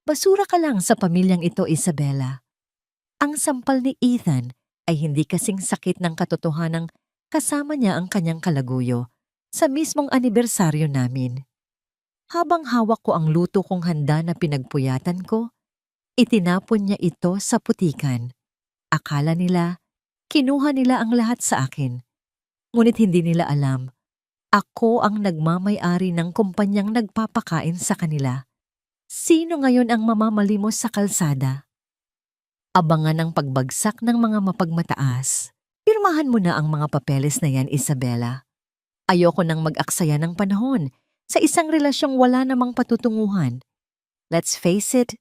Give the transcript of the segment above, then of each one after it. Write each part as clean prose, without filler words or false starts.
Basura ka lang sa pamilyang ito, Isabella. Ang sampal ni Ethan ay hindi kasing sakit ng katotohanang kasama niya ang kanyang kalaguyo sa mismong anibersaryo namin. Habang hawak ko ang luto kong handa na pinagpuyatan ko, itinapon niya ito sa putikan. Akala nila, kinuha nila ang lahat sa akin. Ngunit hindi nila alam, ako ang nagmamay-ari ng kumpanyang nagpapakain sa kanila. Sino ngayon ang mamamalimos sa kalsada? Abangan ang pagbagsak ng mga mapagmataas. Pirmahan mo na ang mga papeles na yan, Isabella. Ayoko nang mag-aksaya ng panahon sa isang relasyong wala namang patutunguhan. Let's face it,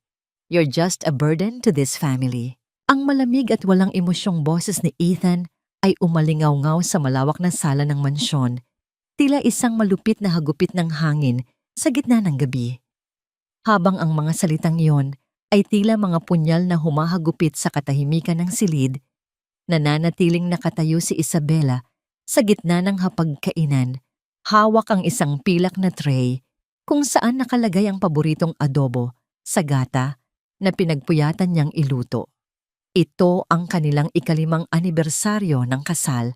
you're just a burden to this family. Ang malamig at walang emosyong boses ni Ethan ay umalingaw-ngaw sa malawak na sala ng mansyon, tila isang malupit na hagupit ng hangin sa gitna ng gabi. Habang ang mga salitang iyon ay tila mga punyal na humahagupit sa katahimikan ng silid, nananatiling nakatayo si Isabella sa gitna ng hapagkainan, hawak ang isang pilak na tray kung saan nakalagay ang paboritong adobo, sagata, na pinagpuyatan niyang iluto. Ito ang kanilang ikalimang anibersaryo ng kasal,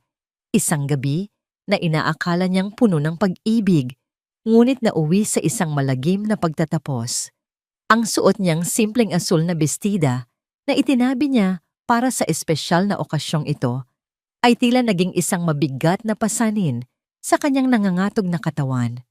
isang gabi na inaakala niyang puno ng pag-ibig, ngunit nauwi sa isang malagim na pagtatapos. Ang suot niyang simpleng asul na bestida na itinabi niya para sa espesyal na okasyong ito ay tila naging isang mabigat na pasanin sa kanyang nangangatog na katawan.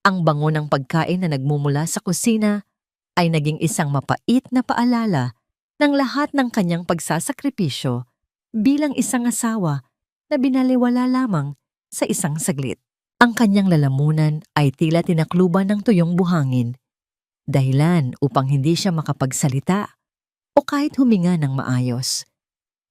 Ang bango ng pagkain na nagmumula sa kusina ay naging isang mapait na paalala ng lahat ng kanyang pagsasakripisyo bilang isang asawa na binaliwala lamang sa isang saglit. Ang kanyang lalamunan ay tila tinakluban ng tuyong buhangin, dahilan upang hindi siya makapagsalita o kahit huminga ng maayos.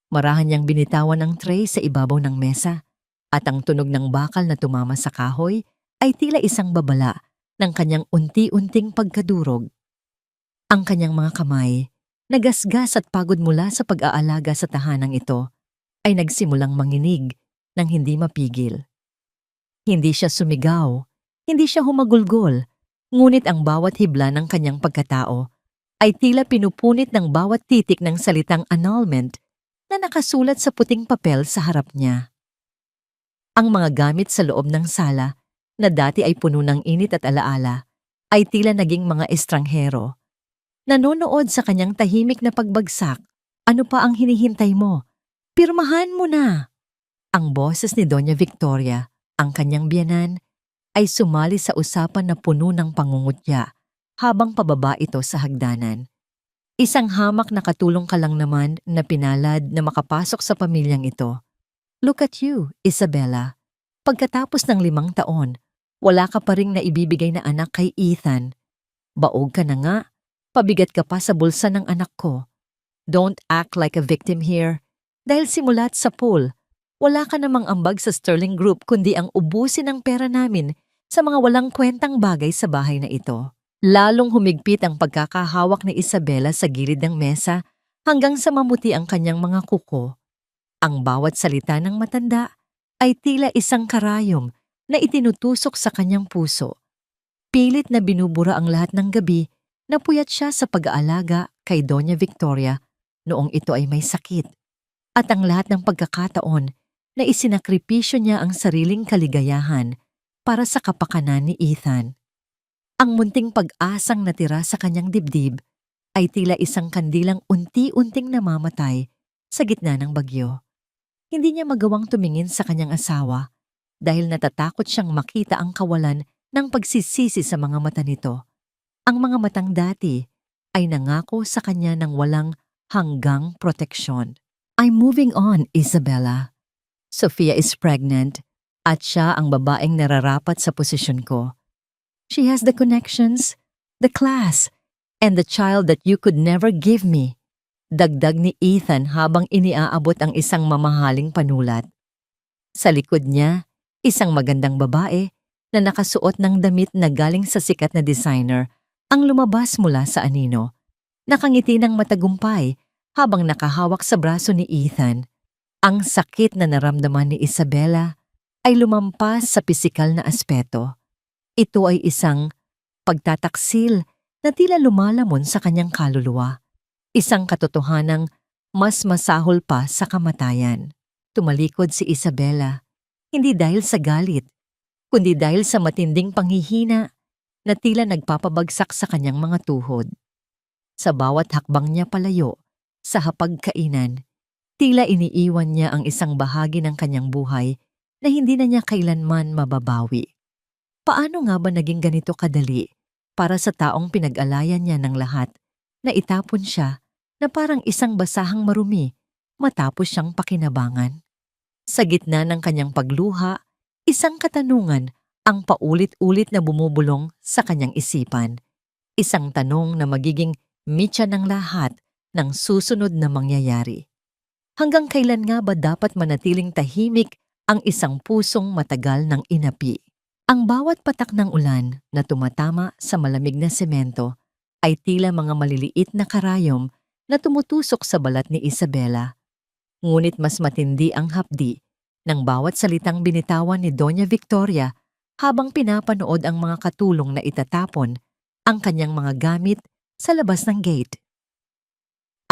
Marahan niyang binitawan ang tray sa ibabaw ng mesa at ang tunog ng bakal na tumama sa kahoy ay tila isang babala ng kanyang unti-unting pagkadurog. Ang kanyang mga kamay, nagasgas at pagod mula sa pag-aalaga sa tahanang ito, ay nagsimulang manginig ng hindi mapigil. Hindi siya sumigaw, hindi siya humagulgol, ngunit ang bawat hibla ng kanyang pagkatao ay tila pinupunit ng bawat titik ng salitang annulment na nakasulat sa puting papel sa harap niya. Ang mga gamit sa loob ng sala, na dati ay puno ng init at alaala, ay tila naging mga estranghero. Nanonood sa kanyang tahimik na pagbagsak. Ano pa ang hinihintay mo? Pirmahan mo na! Ang boses ni Doña Victoria, ang kanyang biyanan, ay sumali sa usapan na puno ng pangungutya habang pababa ito sa hagdanan. Isang hamak na katulong ka lang naman na pinalad na makapasok sa pamilyang ito. Look at you, Isabella. Pagkatapos ng 5 taon, wala ka pa ring naibibigay na anak kay Ethan. Baog ka na nga, pabigat ka pa sa bulsa ng anak ko. Don't act like a victim here. Dahil simulat sa pool, wala ka namang ambag sa Sterling Group kundi ang ubusin ng pera namin sa mga walang kwentang bagay sa bahay na ito. Lalong humigpit ang pagkakahawak ni Isabella sa gilid ng mesa hanggang sa mamuti ang kanyang mga kuko. Ang bawat salita ng matanda ay tila isang karayom na itinutusok sa kanyang puso. Pilit na binubura ang lahat ng gabi na puyat siya sa pag-aalaga kay Doña Victoria noong ito ay may sakit. At ang lahat ng pagkakataon na isinakripisyo niya ang sariling kaligayahan para sa kapakanan ni Ethan. Ang munting pag-asang natira sa kanyang dibdib ay tila isang kandilang unti-unting namamatay sa gitna ng bagyo. Hindi niya magawang tumingin sa kanyang asawa dahil natatakot siyang makita ang kawalan ng pagsisisi sa mga mata nito. Ang mga matang dati ay nangako sa kanya ng walang hanggang proteksyon. I'm moving on, Isabella. Sofia is pregnant at siya ang babaeng nararapat sa posisyon ko. She has the connections, the class, and the child that you could never give me. Dagdag ni Ethan habang iniaabot ang isang mamahaling panulat. Sa likod niya, isang magandang babae na nakasuot ng damit na galing sa sikat na designer ang lumabas mula sa anino. Nakangiti ng matagumpay habang nakahawak sa braso ni Ethan. Ang sakit na naramdaman ni Isabella ay lumampas sa pisikal na aspeto. Ito ay isang pagtataksil na tila lumalamon sa kanyang kaluluwa. Isang katotohanang mas masahol pa sa kamatayan. Tumalikod si Isabela, hindi dahil sa galit, kundi dahil sa matinding panghihina na tila nagpapabagsak sa kanyang mga tuhod. Sa bawat hakbang niya palayo sa hapagkainan, tila iniiwan niya ang isang bahagi ng kanyang buhay na hindi na niya kailanman mababawi. Paano nga ba naging ganito kadali para sa taong pinag-alayan niya ng lahat na itapon siya na parang isang basahang marumi matapos siyang pakinabangan? Sa gitna ng kanyang pagluha, isang katanungan ang paulit-ulit na bumubulong sa kanyang isipan. Isang tanong na magiging mitya ng lahat ng susunod na mangyayari. Hanggang kailan nga ba dapat manatiling tahimik ang isang pusong matagal ng inapi? Ang bawat patak ng ulan na tumatama sa malamig na semento ay tila mga maliliit na karayom na tumutusok sa balat ni Isabela. Ngunit mas matindi ang hapdi ng bawat salitang binitawan ni Doña Victoria habang pinapanood ang mga katulong na itatapon ang kanyang mga gamit sa labas ng gate.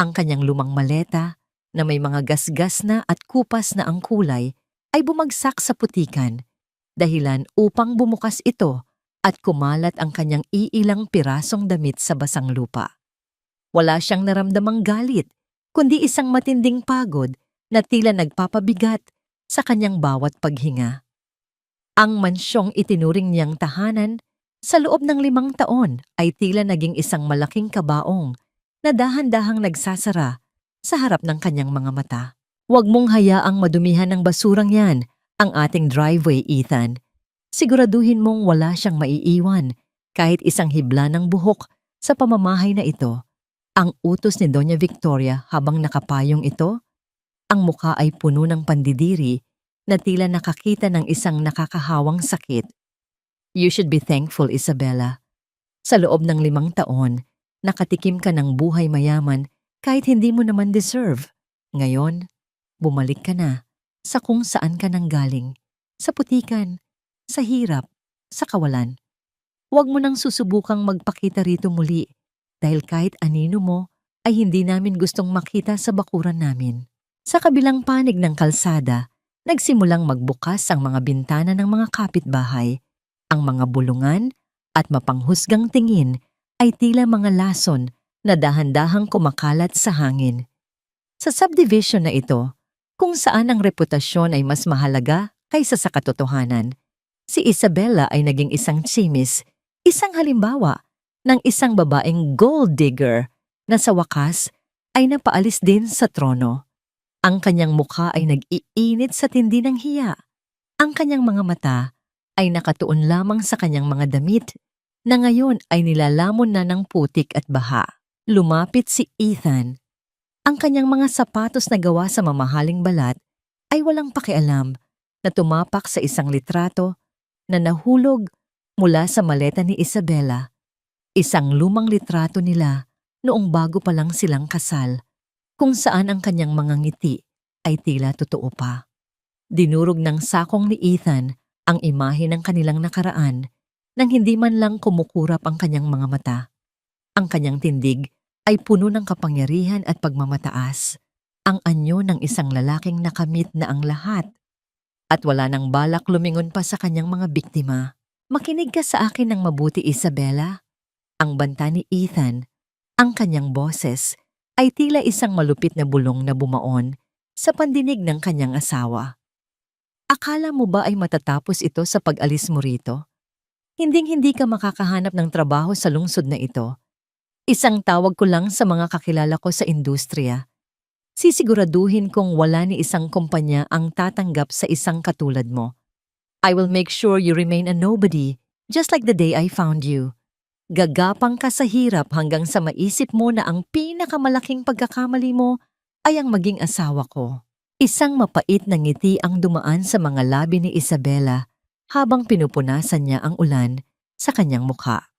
Ang kanyang lumang maleta na may mga gasgas na at kupas na ang kulay ay bumagsak sa putikan, dahilan upang bumukas ito at kumalat ang kanyang iilang pirasong damit sa basang lupa. Wala siyang naramdamang galit, kundi isang matinding pagod na tila nagpapabigat sa kanyang bawat paghinga. Ang mansyong itinuring niyang tahanan sa loob ng 5 taon ay tila naging isang malaking kabaong na dahan-dahang nagsasara sa harap ng kanyang mga mata. Huwag mong hayaang madumihan ng basurang yan ang ating driveway, Ethan. Siguraduhin mong wala siyang maiiwan kahit isang hibla ng buhok sa pamamahay na ito. Ang utos ni Doña Victoria habang nakapayong ito, ang mukha ay puno ng pandidiri na tila nakakita ng isang nakakahawang sakit. You should be thankful, Isabela. Sa loob ng 5 taon, nakatikim ka ng buhay mayaman kahit hindi mo naman deserve. Ngayon, bumalik ka na sa kung saan ka nanggaling, sa putikan, sa hirap, sa kawalan. Huwag mo nang susubukang magpakita rito muli dahil kahit anino mo ay hindi namin gustong makita sa bakuran namin. Sa kabilang panig ng kalsada, nagsimulang magbukas ang mga bintana ng mga kapitbahay. Ang mga bulungan at mapanghusgang tingin ay tila mga lason na dahan-dahang kumakalat sa hangin. Sa subdivision na ito, kung saan ang reputasyon ay mas mahalaga kaysa sa katotohanan, si Isabela ay naging isang tsimis, isang halimbawa ng isang babaeng gold digger na sa wakas ay napaalis din sa trono. Ang kanyang mukha ay nag-iinit sa tindi ng hiya. Ang kanyang mga mata ay nakatuon lamang sa kanyang mga damit na ngayon ay nilalamon na ng putik at baha. Lumapit si Ethan. Ang kanyang mga sapatos na gawa sa mamahaling balat ay walang pakialam na tumapak sa isang litrato na nahulog mula sa maleta ni Isabela. Isang lumang litrato nila noong bago pa lang silang kasal, kung saan ang kanyang mga ngiti ay tila totoo pa. Dinurog ng sakong ni Ethan ang imahe ng kanilang nakaraan nang hindi man lang kumukurap ang kanyang mga mata. Ang kanyang tindig ay puno ng kapangyarihan at pagmamataas, ang anyo ng isang lalaking nakamit na ang lahat at wala nang balak lumingon pa sa kanyang mga biktima. Makinig ka sa akin ng mabuti, Isabela. Ang banta ni Ethan, ang kanyang boses, ay tila isang malupit na bulong na bumaon sa pandinig ng kanyang asawa. Akala mo ba ay matatapos ito sa pag-alis mo rito? Hinding-hindi ka makakahanap ng trabaho sa lungsod na ito. Isang tawag ko lang sa mga kakilala ko sa industriya. Sisiguraduhin kong wala ni isang kumpanya ang tatanggap sa isang katulad mo. I will make sure you remain a nobody, just like the day I found you. Gagapang ka sa hirap hanggang sa maisip mo na ang pinakamalaking pagkakamali mo ay ang maging asawa ko. Isang mapait na ngiti ang dumaan sa mga labi ni Isabela habang pinupunasan niya ang ulan sa kanyang mukha.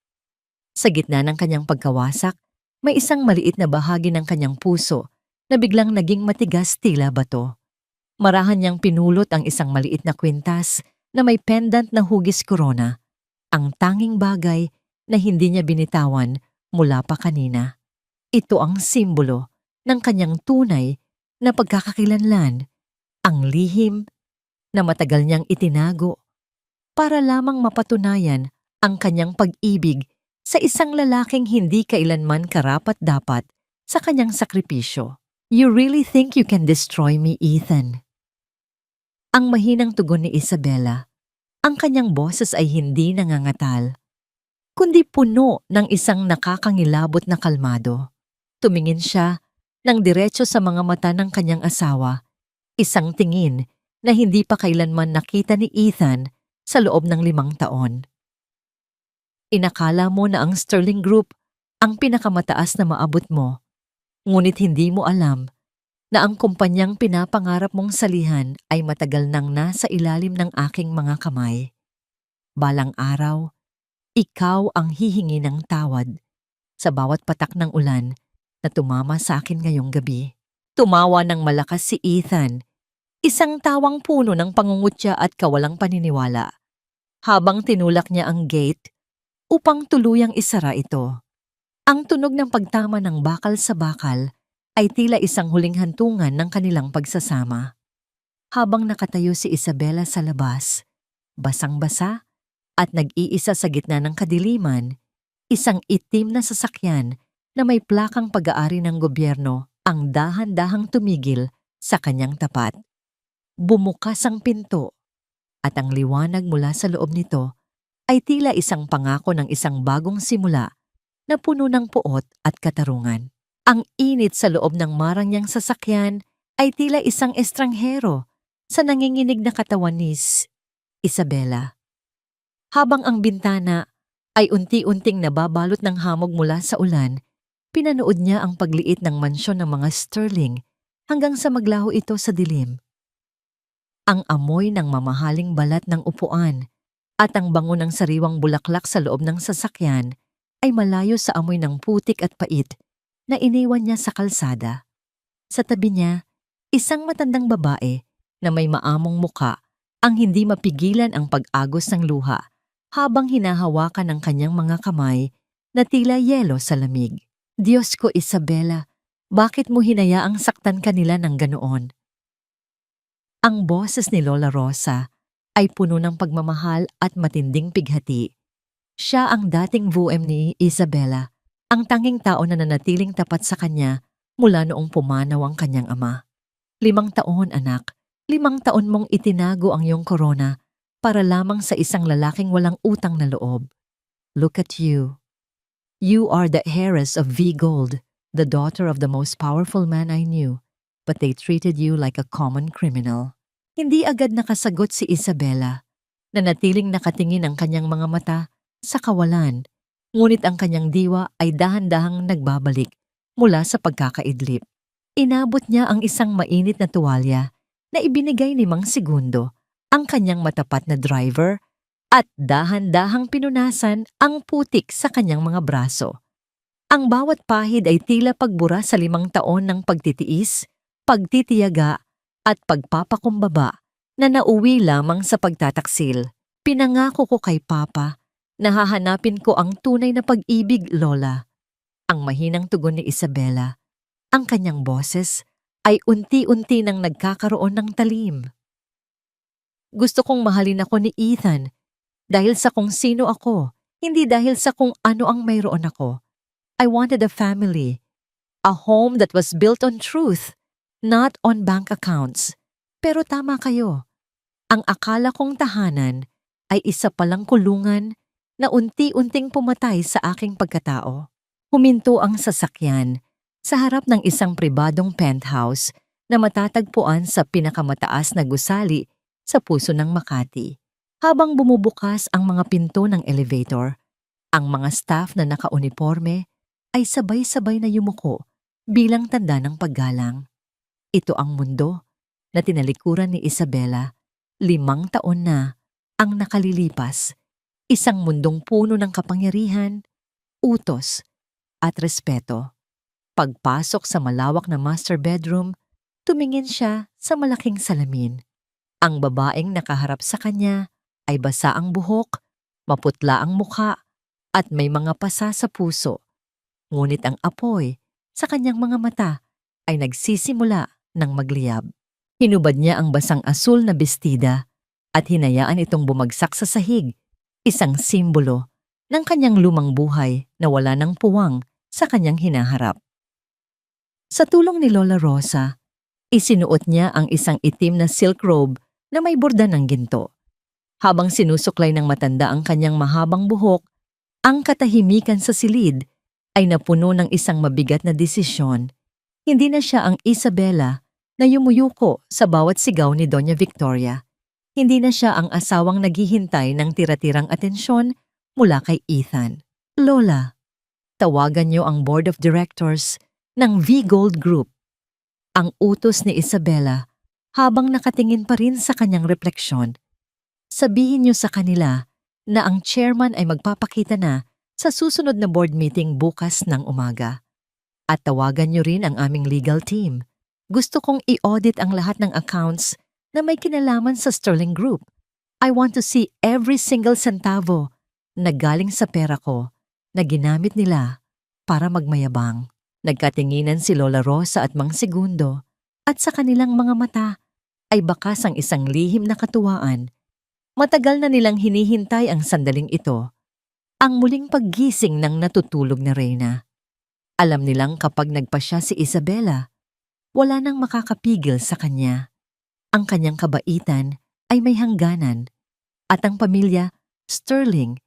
Sa gitna ng kanyang pagkawasak, may isang maliit na bahagi ng kanyang puso na biglang naging matigas tila bato. Marahan niyang pinulot ang isang maliit na kwintas na may pendant na hugis korona, ang tanging bagay na hindi niya binitawan mula pa kanina. Ito ang simbolo ng kanyang tunay na pagkakakilanlan, ang lihim na matagal niyang itinago para lamang mapatunayan ang kanyang pag-ibig sa isang lalaking hindi kailanman karapat-dapat sa kanyang sakripisyo. You really think you can destroy me, Ethan? Ang mahinang tugon ni Isabela. Ang kanyang boses ay hindi nangangatal, kundi puno ng isang nakakangilabot na kalmado. Tumingin siya ng diretso sa mga mata ng kanyang asawa, isang tingin na hindi pa kailanman nakita ni Ethan sa loob ng 5 taon. Inakala mo na ang Sterling Group ang pinakamataas na maabot mo, ngunit hindi mo alam na ang kumpanyang pinapangarap mong salihan ay matagal nang nasa ilalim ng aking mga kamay. Balang araw, ikaw ang hihingi ng tawad sa bawat patak ng ulan na tumama sa akin ngayong gabi. Tumawa ng malakas si Ethan, isang tawang puno ng pangungutya at kawalang paniniwala, habang tinulak niya ang gate upang tuluyang isara ito. Ang tunog ng pagtama ng bakal sa bakal ay tila isang huling hantungan ng kanilang pagsasama. Habang nakatayo si Isabela sa labas, basang-basa at nag-iisa sa gitna ng kadiliman, isang itim na sasakyan na may plakang pag-aari ng gobyerno ang dahan-dahang tumigil sa kanyang tapat. Bumukas ang pinto at ang liwanag mula sa loob nito ay tila isang pangako ng isang bagong simula na puno ng puot at katarungan. Ang init sa loob ng marangyang sasakyan ay tila isang estranghero sa nanginginig na katawan ni Isabela. Habang ang bintana ay unti-unting nababalot ng hamog mula sa ulan, pinanood niya ang pagliit ng mansyon ng mga Sterling hanggang sa maglaho ito sa dilim. Ang amoy ng mamahaling balat ng upuan at ang bango ng sariwang bulaklak sa loob ng sasakyan ay malayo sa amoy ng putik at pait na iniwan niya sa kalsada. Sa tabi niya, isang matandang babae na may maamong muka ang hindi mapigilan ang pag-agos ng luha habang hinahawakan ng kanyang mga kamay na tila yelo sa lamig. Diyos ko, Isabela, bakit mo hinayaang saktan kanila ng ganoon? Ang boses ni Lola Rosa ay puno ng pagmamahal at matinding pighati. Siya ang dating vuem ni Isabela, ang tanging tao na nanatiling tapat sa kanya mula noong pumanaw ang kanyang ama. 5 taon, anak. 5 taon mong itinago ang iyong korona para lamang sa isang lalaking walang utang na loob. Look at you. You are the heiress of V. Gold, the daughter of the most powerful man I knew, but they treated you like a common criminal. Hindi agad nakasagot si Isabela, na natiling nakatingin ang kanyang mga mata sa kawalan, ngunit ang kanyang diwa ay dahan-dahang nagbabalik mula sa pagkakaidlip. Inabot niya ang isang mainit na tuwalya na ibinigay ni Mang Segundo, ang kanyang matapat na driver, at dahan-dahang pinunasan ang putik sa kanyang mga braso. Ang bawat pahid ay tila pagbura sa 5 taon ng pagtitiis, pagtitiyaga, at pagpapakumbaba na nauwi lamang sa pagtataksil. Pinangako ko kay Papa na hahanapin ko ang tunay na pag-ibig, Lola. Ang mahinang tugon ni Isabela. Ang kanyang boses ay unti-unti nang nagkakaroon ng talim. Gusto kong mahalin ako ni Ethan dahil sa kung sino ako, hindi dahil sa kung ano ang mayroon ako. I wanted a family, a home that was built on truth, not on bank accounts. Pero tama kayo. Ang akala kong tahanan ay isa palang kulungan na unti-unting pumatay sa aking pagkatao. Huminto ang sasakyan sa harap ng isang pribadong penthouse na matatagpuan sa pinakamataas na gusali sa puso ng Makati. Habang bumubukas ang mga pinto ng elevator, ang mga staff na nakauniforme ay sabay-sabay na yumuko bilang tanda ng paggalang. Ito ang mundo na tinalikuran ni Isabela. 5 taon na ang nakalilipas, isang mundong puno ng kapangyarihan, utos, at respeto. Pagpasok sa malawak na master bedroom, tumingin siya sa malaking salamin. Ang babaeng nakaharap sa kanya ay basa ang buhok, maputla ang mukha, at may mga pasa sa puso Ngunit ang apoy sa kanyang mga mata ay nagsisimula ng magliyab. Hinubad niya ang basang asul na bestida at hinayaan itong bumagsak sa sahig, isang simbolo ng kanyang lumang buhay na wala ng puwang sa kanyang hinaharap. Sa tulong ni Lola Rosa, isinuot niya ang isang itim na silk robe na may borda ng ginto. Habang sinusuklay ng matanda ang kanyang mahabang buhok, ang katahimikan sa silid ay napuno ng isang mabigat na desisyon. Hindi na siya ang Isabela na yumuyuko sa bawat sigaw ni Doña Victoria. Hindi na siya ang asawang naghihintay ng tira-tirang atensyon mula kay Ethan. Lola, tawagan niyo ang Board of Directors ng V-Gold Group. Ang utos ni Isabela habang nakatingin pa rin sa kanyang refleksyon. Sabihin niyo sa kanila na ang chairman ay magpapakita na sa susunod na board meeting bukas ng umaga. At tawagan niyo rin ang aming legal team. Gusto kong i-audit ang lahat ng accounts na may kinalaman sa Sterling Group. I want to see every single centavo na galing sa pera ko na ginamit nila para magmayabang. Nagkatinginan si Lola Rosa at Mang Segundo at sa kanilang mga mata ay bakas ang isang lihim na katuwaan. Matagal na nilang hinihintay ang sandaling ito, ang muling paggising ng natutulog na reyna. Alam nilang kapag nagpasya si Isabela, wala nang makakapigil sa kanya. Ang kanyang kabaitan ay may hangganan at ang pamilya, Sterling,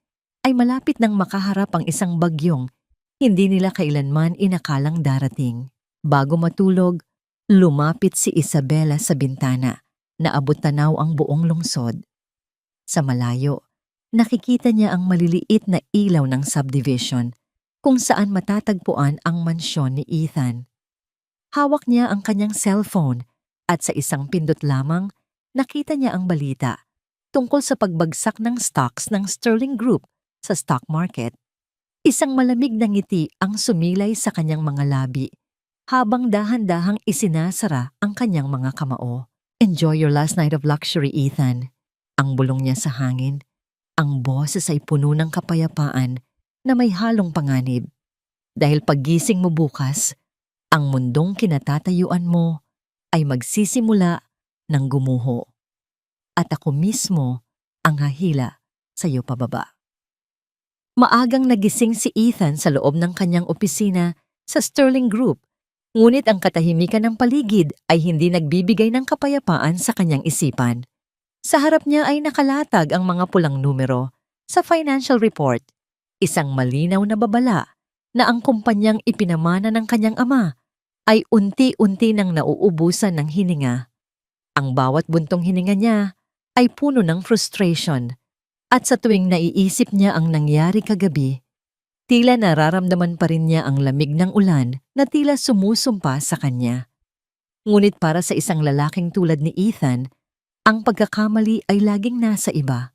ay malapit nang makaharap ang isang bagyong hindi nila kailanman inakalang darating. Bago matulog, lumapit si Isabela sa bintana na abot tanaw ang buong lungsod. Sa malayo, nakikita niya ang maliliit na ilaw ng subdivision kung saan matatagpuan ang mansyon ni Ethan. Hawak niya ang kanyang cellphone at sa isang pindot lamang nakita niya ang balita tungkol sa pagbagsak ng stocks ng Sterling Group sa stock market. Isang malamig na ngiti ang sumilay sa kanyang mga labi habang dahan-dahang isinasara ang kanyang mga kamao. Enjoy your last night of luxury, Ethan. Ang bulong niya sa hangin. Ang boses ay puno ng kapayapaan na may halong panganib. Dahil paggising mo bukas, ang mundong kinatatayuan mo ay magsisimula ng gumuho. At ako mismo ang hahila sa iyo pababa. Maagang nagising si Ethan sa loob ng kanyang opisina sa Sterling Group, ngunit ang katahimikan ng paligid ay hindi nagbibigay ng kapayapaan sa kanyang isipan. Sa harap niya ay nakalatag ang mga pulang numero sa financial report, isang malinaw na babala na ang kumpanyang ipinamana ng kanyang ama ay unti-unti nang nauubusan ng hininga. Ang bawat buntong hininga niya ay puno ng frustration. At sa tuwing naiisip niya ang nangyari kagabi, tila nararamdaman pa rin niya ang lamig ng ulan na tila sumusumpa sa kanya. Ngunit para sa isang lalaking tulad ni Ethan, ang pagkakamali ay laging nasa iba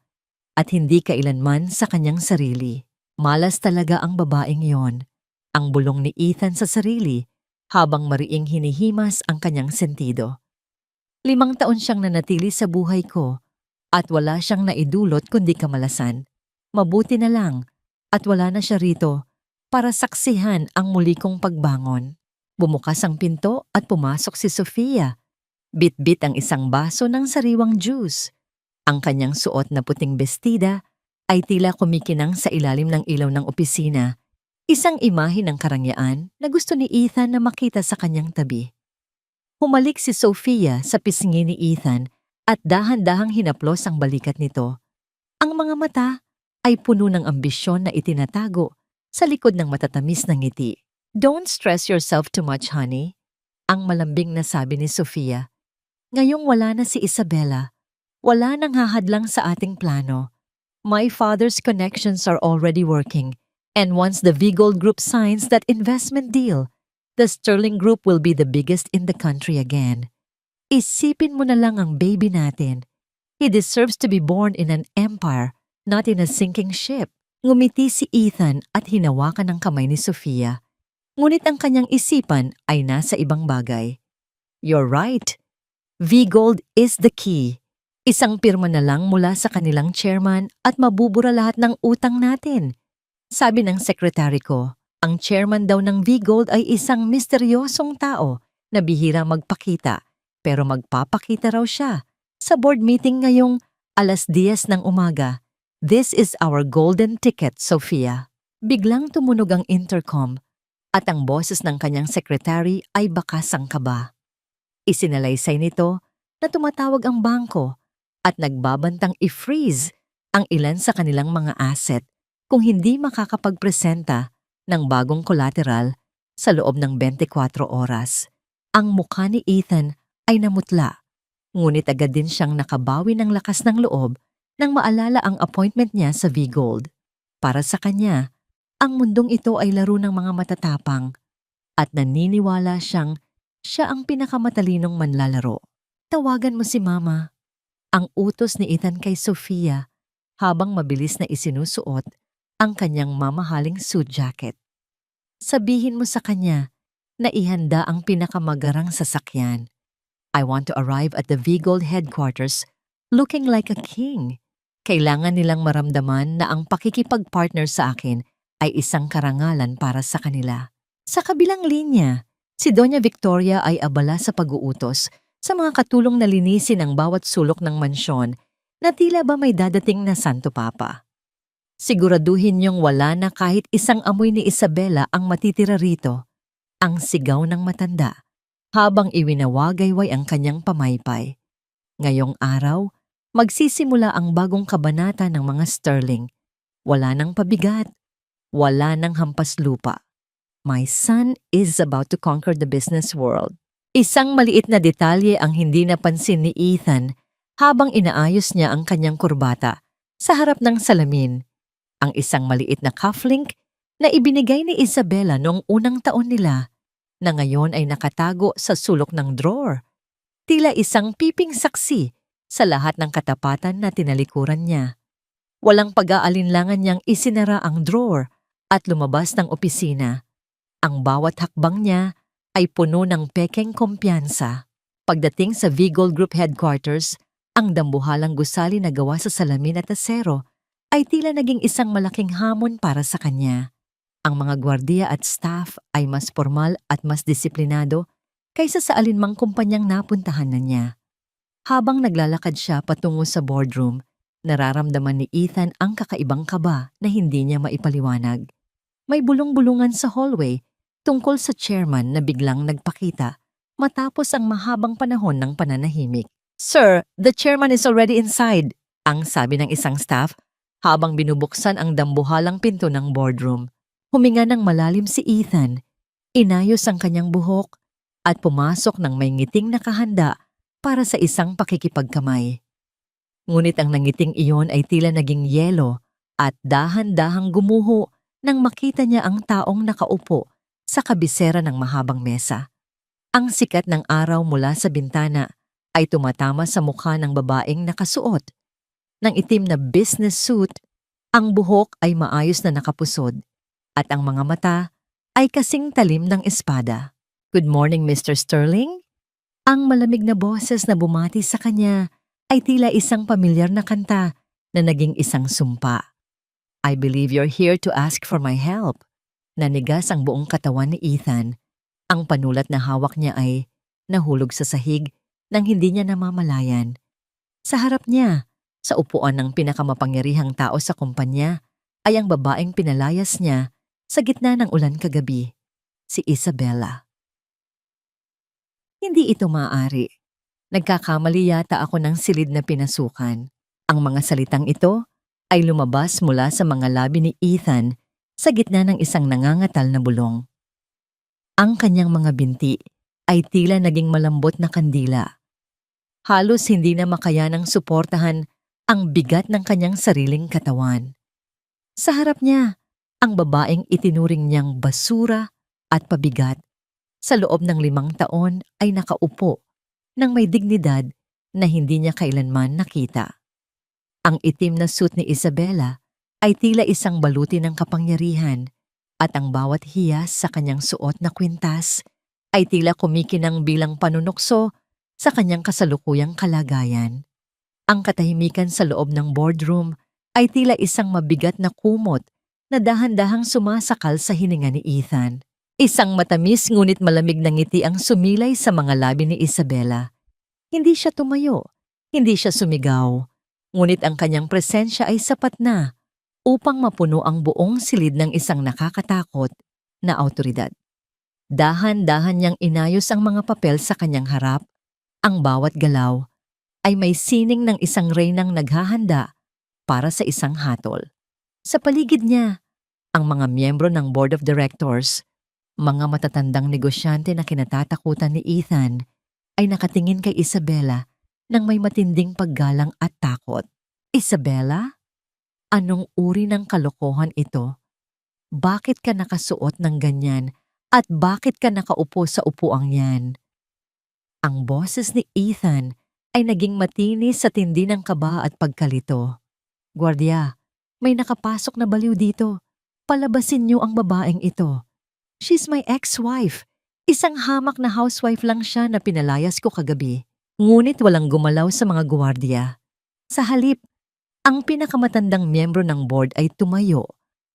at hindi kailanman sa kanyang sarili. Malas talaga ang babaeng yon, ang bulong ni Ethan sa sarili habang mariing hinihimas ang kanyang sentido. 5 taon siyang nanatili sa buhay ko at wala siyang naidulot kundi kamalasan. Mabuti na lang at wala na siya rito para saksihan ang muli kong pagbangon. Bumukas ang pinto at pumasok si Sofia. Bit-bit ang isang baso ng sariwang juice. Ang kanyang suot na puting bestida ay tila kumikinang sa ilalim ng ilaw ng opisina. Isang imahe ng karangyaan na gusto ni Ethan na makita sa kanyang tabi. Humalik si Sofia sa pisngi ni Ethan at dahan-dahang hinaplos ang balikat nito. Ang mga mata ay puno ng ambisyon na itinatago sa likod ng matatamis na ngiti. Don't stress yourself too much, honey. Ang malambing na sabi ni Sofia. Ngayong wala na si Isabela, wala nang hahadlang sa ating plano. My father's connections are already working, and once the V-Gold Group signs that investment deal, the Sterling Group will be the biggest in the country again. Isipin mo na lang ang baby natin. He deserves to be born in an empire, not in a sinking ship. Ngumiti si Ethan at hinawakan ang kamay ni Sofia. Ngunit ang kanyang isipan ay nasa ibang bagay. You're right. V-Gold is the key. Isang pirma na lang mula sa kanilang chairman at mabubura lahat ng utang natin. Sabi ng sekretary ko, Ang chairman daw ng V-Gold ay isang misteryosong tao na bihirang magpakita, pero magpapakita raw siya sa board meeting ngayong 10:00 ng umaga. This is our golden ticket, Sofia. Biglang tumunog ang intercom at ang boses ng kanyang sekretary ay bakas ang kaba. Isinalaysay nito na tumatawag ang bangko at nagbabantang i-freeze ang ilan sa kanilang mga asset kung hindi makakapagpresenta ng bagong collateral sa loob ng 24 oras. Ang mukha ni Ethan ay namutla, ngunit agad din siyang nakabawi ng lakas ng loob nang maalala ang appointment niya sa V-Gold. Para sa kanya, ang mundong ito ay laro ng mga matatapang at naniniwala siyang siya ang pinakamatalinong manlalaro. Tawagan mo si Mama. Ang utos ni Ethan kay Sofia habang mabilis na isinusuot ang kanyang mamahaling suit jacket. Sabihin mo sa kanya na ihanda ang pinakamagarang sasakyan. I want to arrive at the V-Gold headquarters looking like a king. Kailangan nilang maramdaman na ang pakikipag-partner sa akin ay isang karangalan para sa kanila. Sa kabilang linya, si Doña Victoria ay abala sa pag-uutos sa mga katulong na linisin ang bawat sulok ng mansyon na tila ba may dadating na Santo Papa. Siguraduhin niyong wala na kahit isang amoy ni Isabela ang matitira rito, ang sigaw ng matanda, habang iwinawagayway ang kanyang pamaypay. Ngayong araw, magsisimula ang bagong kabanata ng mga Sterling. Wala nang pabigat, wala nang hampas lupa. My son is about to conquer the business world. Isang maliit na detalye ang hindi napansin ni Ethan habang inaayos niya ang kanyang kurbata sa harap ng salamin. Ang isang maliit na cufflink na ibinigay ni Isabela noong unang taon nila na ngayon ay nakatago sa sulok ng drawer. Tila isang piping saksi sa lahat ng katapatan na tinalikuran niya. Walang pag-aalinlangan niyang isinara ang drawer at lumabas ng opisina. Ang bawat hakbang niya ay puno ng pekeng kumpiyansa. Pagdating sa V-Gold Group headquarters, ang dambuhalang gusali na gawa sa salamin at asero ay tila naging isang malaking hamon para sa kanya. Ang mga gwardiya at staff ay mas formal at mas disiplinado kaysa sa alinmang kumpanyang napuntahan na niya. Habang naglalakad siya patungo sa boardroom, nararamdaman ni Ethan ang kakaibang kaba na hindi niya maipaliwanag. May bulong-bulungan sa hallway tungkol sa chairman na biglang nagpakita matapos ang mahabang panahon ng pananahimik. "Sir, the chairman is already inside," ang sabi ng isang staff habang binubuksan ang dambuhalang pinto ng boardroom. Huminga ng malalim si Ethan, inayos ang kanyang buhok at pumasok ng may ngiting nakahanda para sa isang pakikipagkamay. Ngunit ang nangiting iyon ay tila naging yelo at dahan-dahang gumuho nang makita niya ang taong nakaupo sa kabisera ng mahabang mesa. Ang sikat ng araw mula sa bintana ay tumatama sa mukha ng babaeng nakasuot ng itim na business suit. Ang buhok ay maayos na nakapusod at ang mga mata ay kasing talim ng espada. "Good morning, Mr. Sterling?" Ang malamig na boses na bumati sa kanya ay tila isang pamilyar na kanta na naging isang sumpa. "I believe you're here to ask for my help." Nanigas ang buong katawan ni Ethan. Ang panulat na hawak niya ay nahulog sa sahig nang hindi niya namamalayan. Sa harap niya, sa upuan ng pinakamakapangyarihang tao sa kumpanya, ay ang babaeng pinalayas niya sa gitna ng ulan kagabi, si Isabela. Hindi ito maaari. Nagkakamali yata ako ng silid na pinasukan. Ang mga salitang ito ay lumabas mula sa mga labi ni Ethan sa gitna ng isang nangangatal na bulong. Ang kanyang mga binti ay tila naging malambot na kandila. Halos hindi na makayanang suportahan ang bigat ng kanyang sariling katawan. Sa harap niya, ang babaeng itinuring niyang basura at pabigat sa loob ng 5 taon ay nakaupo ng may dignidad na hindi niya kailanman nakita. Ang itim na suit ni Isabela ay tila isang baluti ng kapangyarihan at ang bawat hiyas sa kanyang suot na kwintas ay tila kumikinang bilang panunukso sa kanyang kasalukuyang kalagayan. Ang katahimikan sa loob ng boardroom ay tila isang mabigat na kumot na dahan-dahang sumasakal sa hininga ni Ethan. Isang matamis ngunit malamig na ngiti ang sumilay sa mga labi ni Isabela. Hindi siya tumayo, hindi siya sumigaw, ngunit ang kanyang presensya ay sapat na upang mapuno ang buong silid ng isang nakakatakot na awtoridad. Dahan-dahan niyang inayos ang mga papel sa kanyang harap. Ang bawat galaw ay may sining ng isang reynang naghahanda para sa isang hatol. Sa paligid niya, ang mga miyembro ng Board of Directors, mga matatandang negosyante na kinatatakutan ni Ethan, ay nakatingin kay Isabela nang may matinding paggalang at takot. Isabela? Anong uri ng kalokohan ito? Bakit ka nakasuot ng ganyan at bakit ka nakaupo sa upuang yan? Ang boses ni Ethan ay naging matinis sa tindi ng kaba at pagkalito. Guardia, may nakapasok na baliw dito. Palabasin niyo ang babaeng ito. She's my ex-wife. Isang hamak na housewife lang siya na pinalayas ko kagabi. Ngunit walang gumalaw sa mga guwardiya. Sa halip, ang pinakamatandang miyembro ng board ay tumayo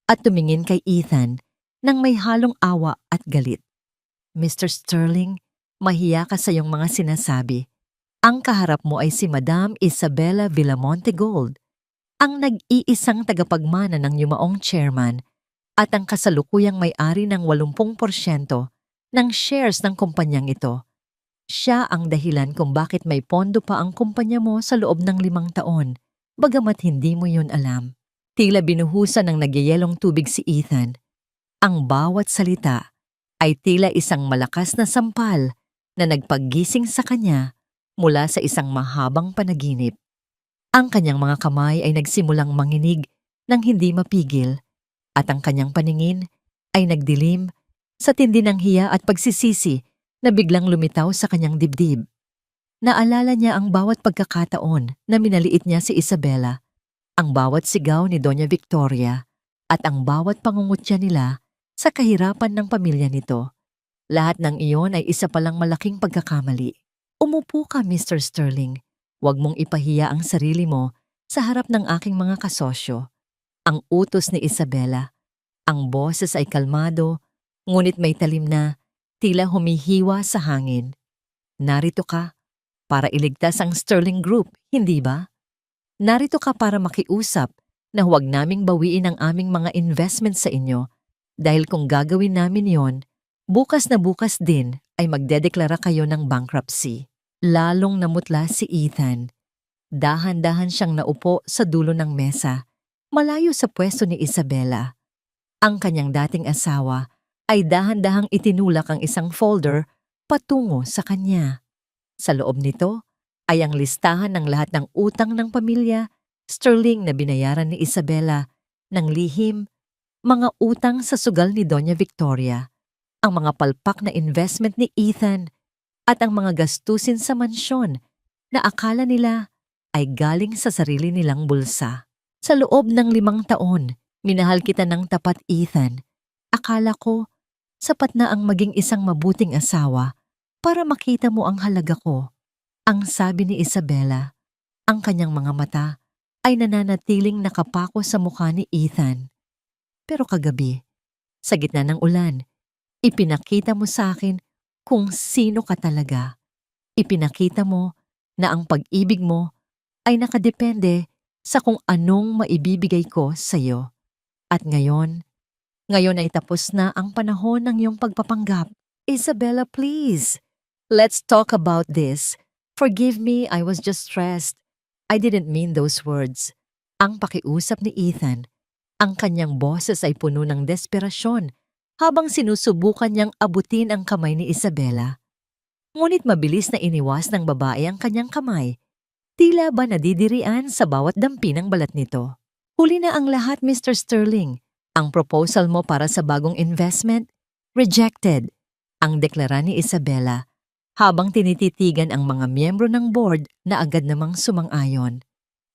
at tumingin kay Ethan nang may halong awa at galit. Mr. Sterling, mahiya ka sa iyong mga sinasabi. Ang kaharap mo ay si Madam Isabela Villamonte Gold, ang nag-iisang tagapagmana ng yumaong chairman at ang kasalukuyang may-ari ng 80% ng shares ng kumpanyang ito. Siya ang dahilan kung bakit may pondo pa ang kumpanya mo sa loob ng 5 taon, bagamat hindi mo yun alam. Tila binuhusan ng nagyayelong tubig si Ethan. Ang bawat salita ay tila isang malakas na sampal na nagpaggising sa kanya mula sa isang mahabang panaginip. Ang kanyang mga kamay ay nagsimulang manginig ng hindi mapigil at ang kanyang paningin ay nagdilim sa tindi ng hiya at pagsisisi na biglang lumitaw sa kanyang dibdib. Naalala niya ang bawat pagkakataon na minaliit niya si Isabela, ang bawat sigaw ni Doña Victoria at ang bawat pangungutya nila sa kahirapan ng pamilya nito. Lahat ng iyon ay isa palang malaking pagkakamali. Umupo ka, Mr. Sterling. Huwag mong ipahiya ang sarili mo sa harap ng aking mga kasosyo. Ang utos ni Isabela. Ang boses ay kalmado, ngunit may talim na tila humihiwa sa hangin. Narito ka para iligtas ang Sterling Group, hindi ba? Narito ka para makiusap na huwag naming bawiin ang aming mga investment sa inyo dahil kung gagawin namin yon, bukas na bukas din ay magdedeklara kayo ng bankruptcy. Lalong namutla si Ethan. Dahan-dahan siyang naupo sa dulo ng mesa, malayo sa pwesto ni Isabela. Ang kanyang dating asawa ay dahan-dahang itinulak ang isang folder patungo sa kanya. Sa loob nito ay ang listahan ng lahat ng utang ng pamilya Sterling na binayaran ni Isabela ng lihim, mga utang sa sugal ni Doña Victoria, ang mga palpak na investment ni Ethan at ang mga gastusin sa mansyon na akala nila ay galing sa sarili nilang bulsa. Sa loob ng 5 taon, minahal kita ng tapat, Ethan. Akala ko, sapat na ang maging isang mabuting asawa para makita mo ang halaga ko. Ang sabi ni Isabela, ang kanyang mga mata ay nananatiling nakapako sa mukha ni Ethan. Pero kagabi, sa gitna ng ulan, ipinakita mo sa akin kung sino ka talaga. Ipinakita mo na ang pag-ibig mo ay nakadepende sa kung anong maibibigay ko sa iyo. At ngayon ay tapos na ang panahon ng iyong pagpapanggap. Isabela, please. Let's talk about this. Forgive me, I was just stressed. I didn't mean those words. Ang pakiusap ni Ethan, ang kanyang boses ay puno ng desperasyon habang sinusubukan niyang abutin ang kamay ni Isabela. Ngunit mabilis na iniwas ng babae ang kanyang kamay. Tila ba nadidirian sa bawat dampi ng balat nito. Huli na ang lahat, Mr. Sterling. Ang proposal mo para sa bagong investment? Rejected. Ang deklara ni Isabela habang tinititigan ang mga miyembro ng board na agad namang sumang-ayon.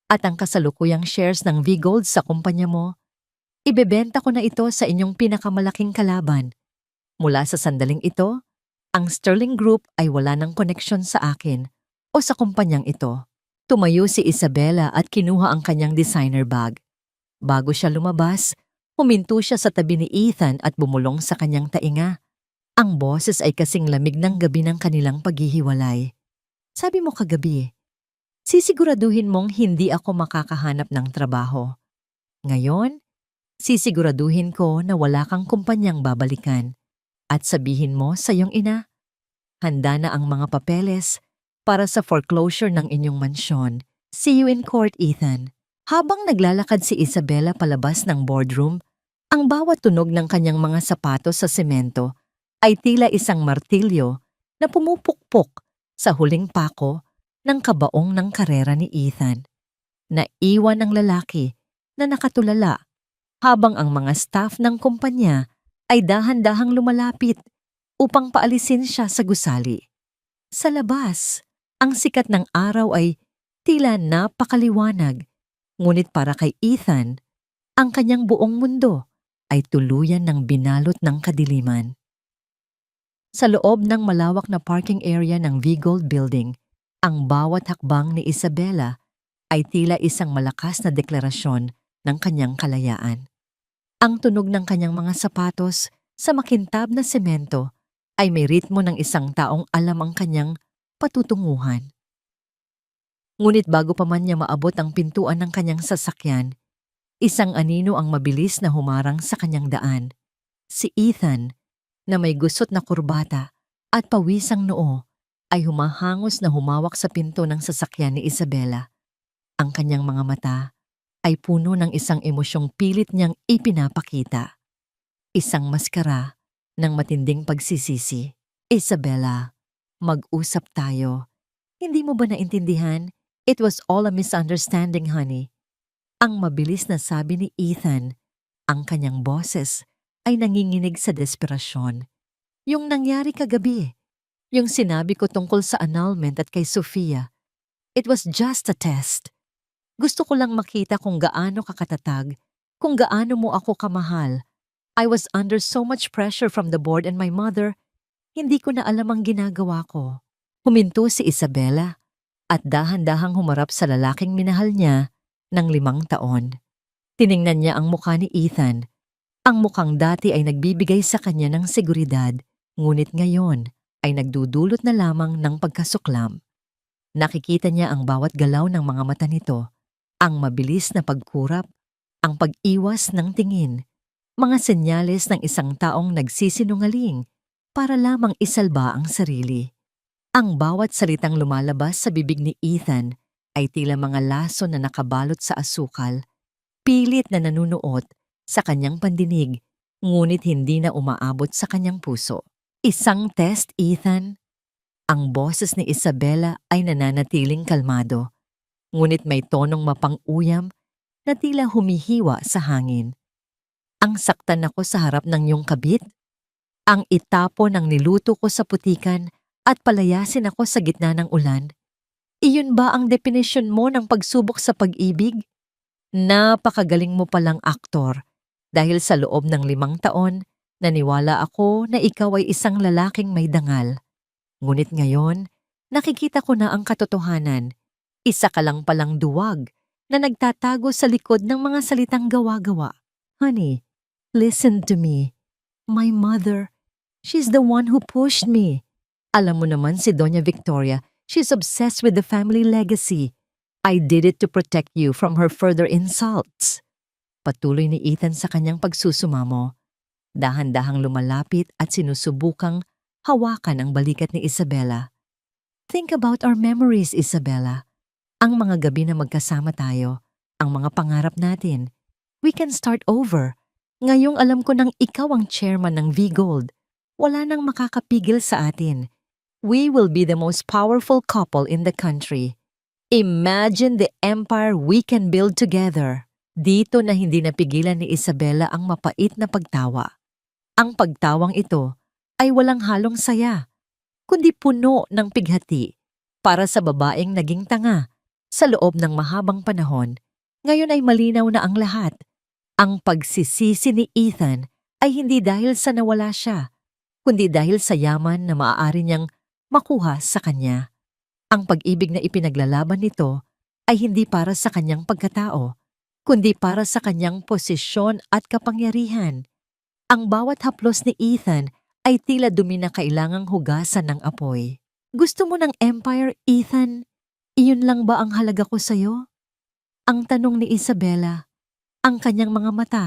At ang kasalukuyang shares ng V-Gold sa kumpanya mo, ibebenta ko na ito sa inyong pinakamalaking kalaban. Mula sa sandaling ito, ang Sterling Group ay wala ng koneksyon sa akin o sa kumpanyang ito. Tumayo si Isabela at kinuha ang kanyang designer bag. Bago siya lumabas, Huminto siya sa tabi ni Ethan at bumulong sa kanyang tainga. Ang boses ay kasing lamig ng gabi ng kanilang paghihiwalay. Sabi mo kagabi, sisiguraduhin mong hindi ako makakahanap ng trabaho. Ngayon, sisiguraduhin ko na wala kang kumpanyang babalikan. At sabihin mo sa iyong ina, handa na ang mga papeles para sa foreclosure ng inyong mansyon. See you in court, Ethan. Habang naglalakad si Isabela palabas ng boardroom, ang bawat tunog ng kanyang mga sapatos sa semento ay tila isang martilyo na pumupukpok sa huling pako ng kabaong ng karera ni Ethan. Naiwan ang lalaki na nakatulala habang ang mga staff ng kumpanya ay dahan-dahang lumalapit upang paalisin siya sa gusali. Sa labas, ang sikat ng araw ay tila napakaliwanag, ngunit para kay Ethan, ang kanyang buong mundo ay tuluyan ng binalot ng kadiliman. Sa loob ng malawak na parking area ng V-Gold Building, ang bawat hakbang ni Isabela ay tila isang malakas na deklarasyon ng kanyang kalayaan. Ang tunog ng kanyang mga sapatos sa makintab na semento ay may ritmo ng isang taong alam ang kanyang patutunguhan. Ngunit bago pa man niya maabot ang pintuan ng kanyang sasakyan, isang anino ang mabilis na humarang sa kanyang daan. Si Ethan, na may gusot na kurbata at pawisang noo, ay humahangos na humawak sa pinto ng sasakyan ni Isabela. Ang kanyang mga mata ay puno ng isang emosyong pilit niyang ipinapakita. Isang maskara ng matinding pagsisisi. Isabela, mag-usap tayo. Hindi mo ba naintindihan? It was all a misunderstanding, honey. Ang mabilis na sabi ni Ethan, ang kanyang boses ay nanginginig sa desperasyon. Yung nangyari kagabi, yung sinabi ko tungkol sa annulment at kay Sofia, it was just a test. Gusto ko lang makita kung gaano ka katatag, kung gaano mo ako kamahal. I was under so much pressure from the board and my mother, hindi ko na alam ang ginagawa ko. Huminto si Isabela at dahan-dahang humarap sa lalaking minahal niya ng 5 taon. Tiningnan niya ang mukha ni Ethan. Ang mukhang dati ay nagbibigay sa kanya ng seguridad, ngunit ngayon ay nagdudulot na lamang ng pagkasuklam. Nakikita niya ang bawat galaw ng mga mata nito, ang mabilis na pagkurap, ang pag-iwas ng tingin, mga senyales ng isang taong nagsisinungaling para lamang isalba ang sarili. Ang bawat salitang lumalabas sa bibig ni Ethan ay tila mga laso na nakabalot sa asukal, pilit na nanunuot sa kanyang pandinig, ngunit hindi na umaabot sa kanyang puso. Isang test, Ethan. Ang boses ni Isabela ay nananatiling kalmado, ngunit may tonong mapang-uyam na tila humihiwa sa hangin. Ang saktan ako sa harap ng iyong kabit, ang itapo ng niluto ko sa putikan at palayasin ako sa gitna ng ulan. Iyon ba ang definisyon mo ng pagsubok sa pag-ibig? Napakagaling mo palang aktor. Dahil sa loob ng 5 taon, naniwala ako na ikaw ay isang lalaking may dangal. Ngunit ngayon, nakikita ko na ang katotohanan. Isa ka lang palang duwag na nagtatago sa likod ng mga salitang gawa-gawa. Honey, listen to me. My mother, she's the one who pushed me. Alam mo naman si Doña Victoria, she's obsessed with the family legacy. I did it to protect you from her further insults. Patuloy ni Ethan sa kanyang pagsusumamo. Dahan-dahang lumalapit at sinusubukang hawakan ang balikat ni Isabela. Think about our memories, Isabela. Ang mga gabi na magkasama tayo, ang mga pangarap natin. We can start over. Ngayong alam ko nang ikaw ang chairman ng V-Gold, wala nang makakapigil sa atin. We will be the most powerful couple in the country. Imagine the empire we can build together. Dito na hindi napigilan ni Isabela ang mapait na pagtawa. Ang pagtawang ito ay walang halong saya, kundi puno ng pighati para sa babaeng naging tanga sa loob ng mahabang panahon. Ngayon ay malinaw na ang lahat. Ang pagsisisi ni Ethan ay hindi dahil sa nawala siya, kundi dahil sa yaman na maaari niyang makuha sa kanya. Ang pag-ibig na ipinaglalaban nito ay hindi para sa kanyang pagkatao, kundi para sa kanyang posisyon at kapangyarihan. Ang bawat haplos ni Ethan ay tila dumi na kailangang hugasan ng apoy. Gusto mo ng empire, Ethan? Iyon lang ba ang halaga ko sa'yo? Ang tanong ni Isabela. Ang kanyang mga mata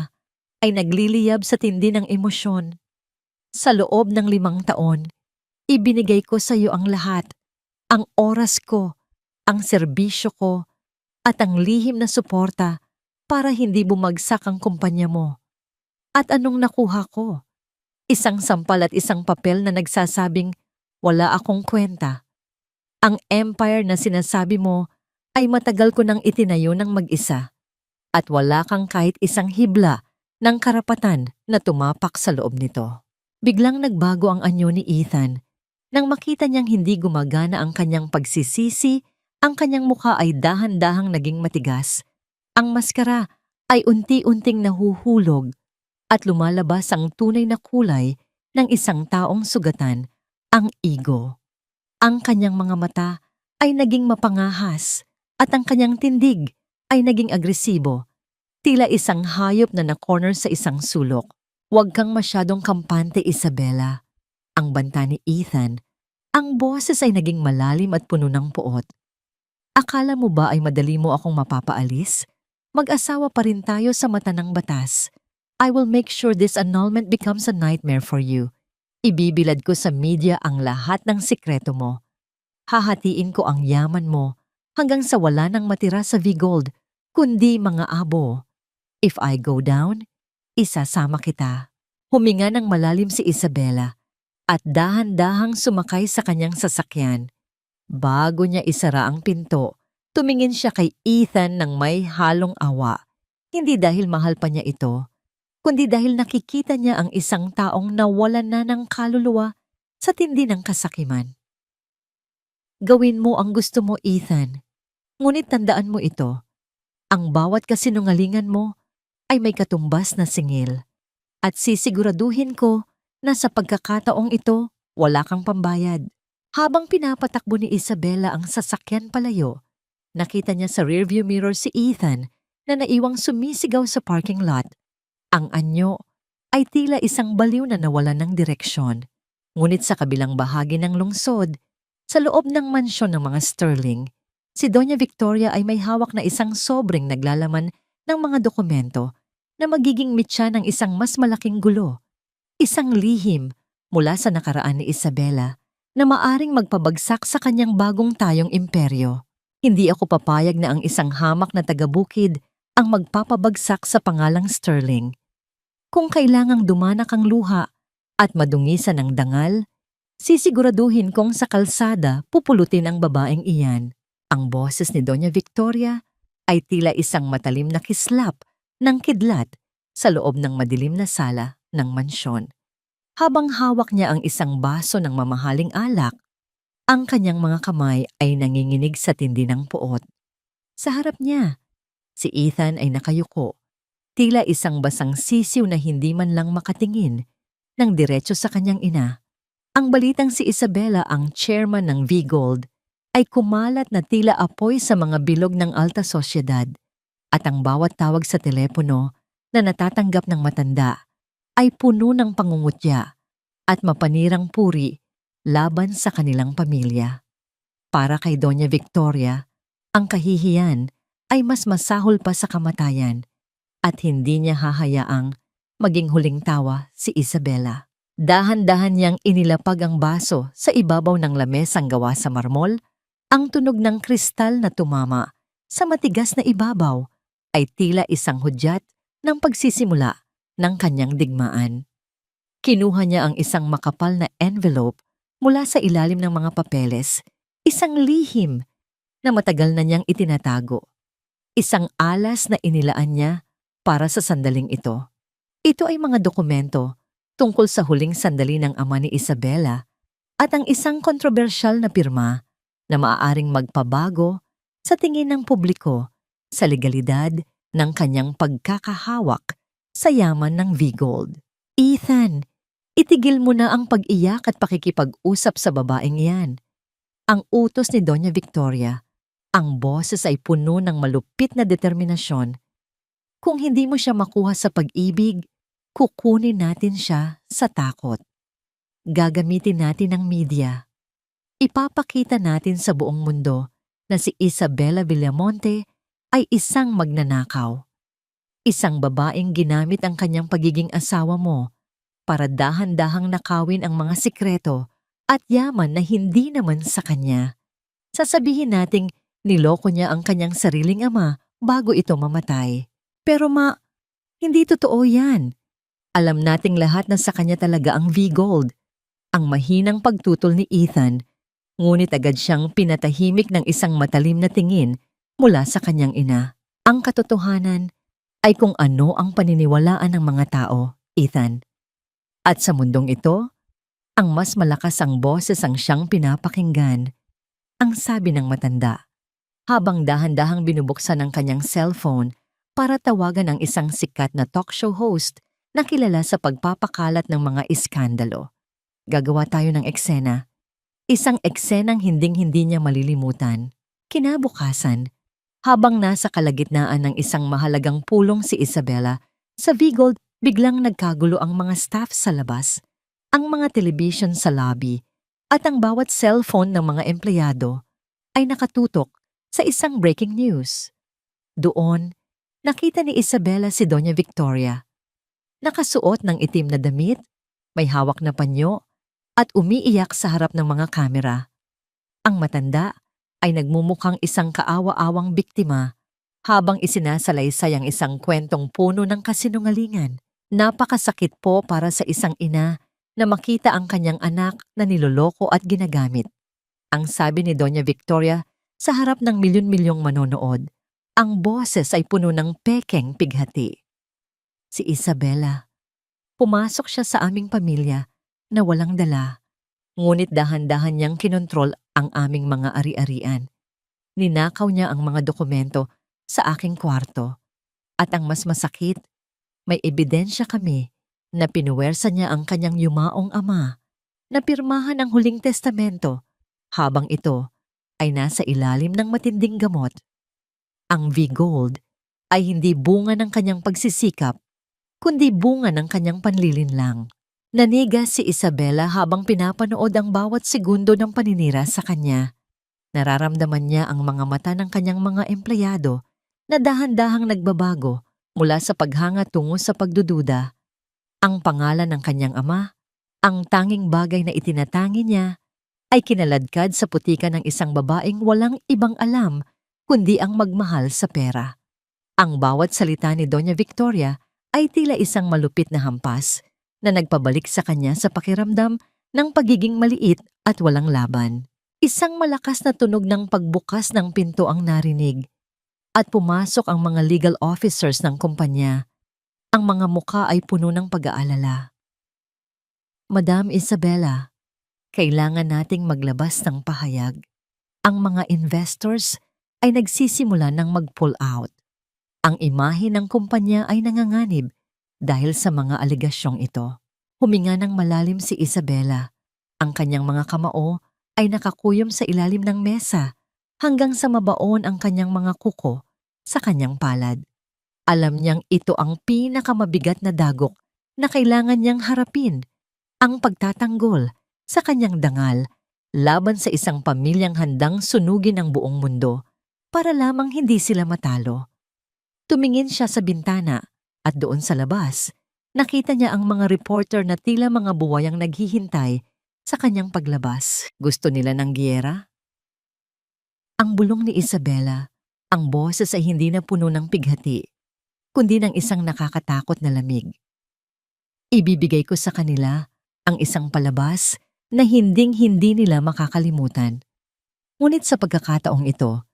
ay nagliliyab sa tindi ng emosyon. Sa loob ng 5 taon, ibinigay ko sa iyo ang lahat, ang oras ko, ang serbisyo ko, at ang lihim na suporta para hindi bumagsak ang kumpanya mo. At anong nakuha ko? Isang sampal at isang papel na nagsasabing wala akong kwenta. Ang empire na sinasabi mo ay matagal ko nang itinayo ng mag-isa at wala kang kahit isang hibla ng karapatan na tumapak sa loob nito. Biglang nagbago ang anyo ni Ethan. Nang makita niyang hindi gumagana ang kanyang pagsisisi, ang kanyang mukha ay dahan-dahang naging matigas. Ang maskara ay unti-unting nahuhulog at lumalabas ang tunay na kulay ng isang taong sugatan, ang ego. Ang kanyang mga mata ay naging mapangahas at ang kanyang tindig ay naging agresibo, tila isang hayop na na-corner sa isang sulok. Huwag kang masyadong kampante, Isabela. Ang banta ni Ethan, ang boses ay naging malalim at puno ng puot. Akala mo ba ay madali mo akong mapapaalis? Mag-asawa pa rin tayo sa mata ng batas. I will make sure this annulment becomes a nightmare for you. Ibibilad ko sa media ang lahat ng sikreto mo. Hahatiin ko ang yaman mo hanggang sa wala nang matira sa V-Gold, kundi mga abo. If I go down, isasama kita. Huminga ng malalim si Isabela at dahan-dahang sumakay sa kanyang sasakyan. Bago niya isara ang pinto, tumingin siya kay Ethan ng may halong awa. Hindi dahil mahal pa niya ito, kundi dahil nakikita niya ang isang taong nawalan na ng kaluluwa sa tindi ng kasakiman. Gawin mo ang gusto mo, Ethan. Ngunit tandaan mo ito, ang bawat kasinungalingan mo ay may katumbas na singil. At sisiguraduhin ko na sa pagkakataong ito, wala kang pambayad. Habang pinapatakbo ni Isabela ang sasakyan palayo, nakita niya sa rearview mirror si Ethan na naiwang sumisigaw sa parking lot. Ang anyo ay tila isang baliw na nawalan ng direksyon. Ngunit sa kabilang bahagi ng lungsod, sa loob ng mansyon ng mga Sterling, si Doña Victoria ay may hawak na isang sobreng naglalaman ng mga dokumento na magiging mitya ng isang mas malaking gulo. Isang lihim mula sa nakaraan ni Isabela na maaring magpabagsak sa kanyang bagong tayong imperyo. Hindi ako papayag na ang isang hamak na taga-bukid ang magpapabagsak sa pangalang Sterling. Kung kailangang dumanak ang luha at madungisan ng dangal, sisiguraduhin kong sa kalsada pupulutin ang babaeng iyan. Ang boses ni Doña Victoria ay tila isang matalim na kislap ng kidlat sa loob ng madilim na sala ng mansyon. Habang hawak niya ang isang baso ng mamahaling alak, ang kanyang mga kamay ay nanginginig sa tindi ng puot. Sa harap niya, si Ethan ay nakayuko, tila isang basang sisiw na hindi man lang makatingin ng diretso sa kanyang ina. Ang balitang si Isabela, ang chairman ng V-Gold, ay kumalat na tila apoy sa mga bilog ng alta sosyedad at ang bawat tawag sa telepono na natatanggap ng matanda ay puno ng pangungutya at mapanirang puri laban sa kanilang pamilya. Para kay Doña Victoria, ang kahihiyan ay mas masahol pa sa kamatayan at hindi niya hahayaang maging huling tawa si Isabela. Dahan-dahan niyang inilapag ang baso sa ibabaw ng lamesang gawa sa marmol. Ang tunog ng kristal na tumama sa matigas na ibabaw ay tila isang hudyat ng pagsisimula ng kanyang digmaan. Kinuha niya ang isang makapal na envelope mula sa ilalim ng mga papeles, isang lihim na matagal na niyang itinatago. Isang alas na inilaan niya para sa sandaling ito. Ito ay mga dokumento tungkol sa huling sandali ng ama ni Isabela at ang isang kontrobersyal na pirma na maaaring magpabago sa tingin ng publiko sa legalidad ng kanyang pagkakahawak sa yaman ng V-Gold. Ethan, itigil mo na ang pag-iyak at pakikipag-usap sa babaeng iyan. Ang utos ni Doña Victoria, ang boses ay puno ng malupit na determinasyon. Kung hindi mo siya makuha sa pag-ibig, kukunin natin siya sa takot. Gagamitin natin ang media. Ipapakita natin sa buong mundo na si Isabela Villamonte ay isang magnanakaw. Isang babaeng ginamit ang kanyang pagiging asawa mo para dahan-dahang nakawin ang mga sikreto at yaman na hindi naman sa kanya. Sasabihin nating niloko niya ang kanyang sariling ama bago ito mamatay. Pero hindi totoo yan. Alam nating lahat na sa kanya talaga ang V-Gold, ang mahinang pagtutol ni Ethan, ngunit agad siyang pinatahimik ng isang matalim na tingin mula sa kanyang ina. Ang katotohanan ay kung ano ang paniniwalaan ng mga tao, Ethan. At sa mundong ito, ang mas malakas ang boses ang siyang pinapakinggan, ang sabi ng matanda, habang dahan-dahang binubuksan ang kanyang cellphone para tawagan ang isang sikat na talk show host na kilala sa pagpapakalat ng mga iskandalo. Gagawa tayo ng eksena. Isang eksenang hinding-hindi niya malilimutan. Kinabukasan, habang nasa kalagitnaan ng isang mahalagang pulong si Isabela, sa V-Gold biglang nagkagulo ang mga staff sa labas, ang mga television sa lobby, at ang bawat cellphone ng mga empleyado ay nakatutok sa isang breaking news. Doon, nakita ni Isabela si Doña Victoria. Nakasuot ng itim na damit, may hawak na panyo, at umiiyak sa harap ng mga kamera. Ang matanda ay nagmumukhang isang kaawa-awang biktima habang isinasalaysay ang isang kwentong puno ng kasinungalingan. Napakasakit po para sa isang ina na makita ang kanyang anak na niloloko at ginagamit. Ang sabi ni Doña Victoria sa harap ng milyon-milyong manonood, ang boses ay puno ng pekeng pighati. Si Isabela. Pumasok siya sa aming pamilya na walang dala, ngunit dahan-dahan niyang kinontrol ang aming mga ari-arian. Ninakaw niya ang mga dokumento sa aking kwarto. At ang mas masakit, may ebidensya kami na pinuwersa niya ang kanyang yumaong ama na pirmahan ang huling testamento habang ito ay nasa ilalim ng matinding gamot. Ang V-Gold ay hindi bunga ng kanyang pagsisikap, kundi bunga ng kanyang panlilinlang. Naniga si Isabela habang pinapanood ang bawat segundo ng paninira sa kanya. Nararamdaman niya ang mga mata ng kanyang mga empleyado na dahan-dahang nagbabago mula sa paghanga tungo sa pagdududa. Ang pangalan ng kanyang ama, ang tanging bagay na itinatangi niya, ay kinaladkad sa putikan ng isang babaeng walang ibang alam kundi ang magmahal sa pera. Ang bawat salita ni Doña Victoria ay tila isang malupit na hampas na nagpabalik sa kanya sa pakiramdam ng pagiging maliit at walang laban. Isang malakas na tunog ng pagbukas ng pinto ang narinig at pumasok ang mga legal officers ng kumpanya. Ang mga muka ay puno ng pag-aalala. Madam Isabela, kailangan nating maglabas ng pahayag. Ang mga investors ay nagsisimula ng mag-pull out. Ang imahe ng kumpanya ay nanganganib dahil sa mga aligasyong ito. Huminga ng malalim si Isabela. Ang kanyang mga kamao ay nakakuyom sa ilalim ng mesa hanggang sa mabaon ang kanyang mga kuko sa kanyang palad. Alam niyang ito ang pinakamabigat na dagok na kailangan niyang harapin, ang pagtatanggol sa kanyang dangal laban sa isang pamilyang handang sunugin ang buong mundo para lamang hindi sila matalo. Tumingin siya sa bintana at doon sa labas, nakita niya ang mga reporter na tila mga buwayang naghihintay sa kanyang paglabas. Gusto nila ng giyera? Ang bulong ni Isabela, ang boses ay hindi na puno ng pighati, kundi ng isang nakakatakot na lamig. Ibibigay ko sa kanila ang isang palabas na hinding-hindi nila makakalimutan. Ngunit sa pagkakataong ito,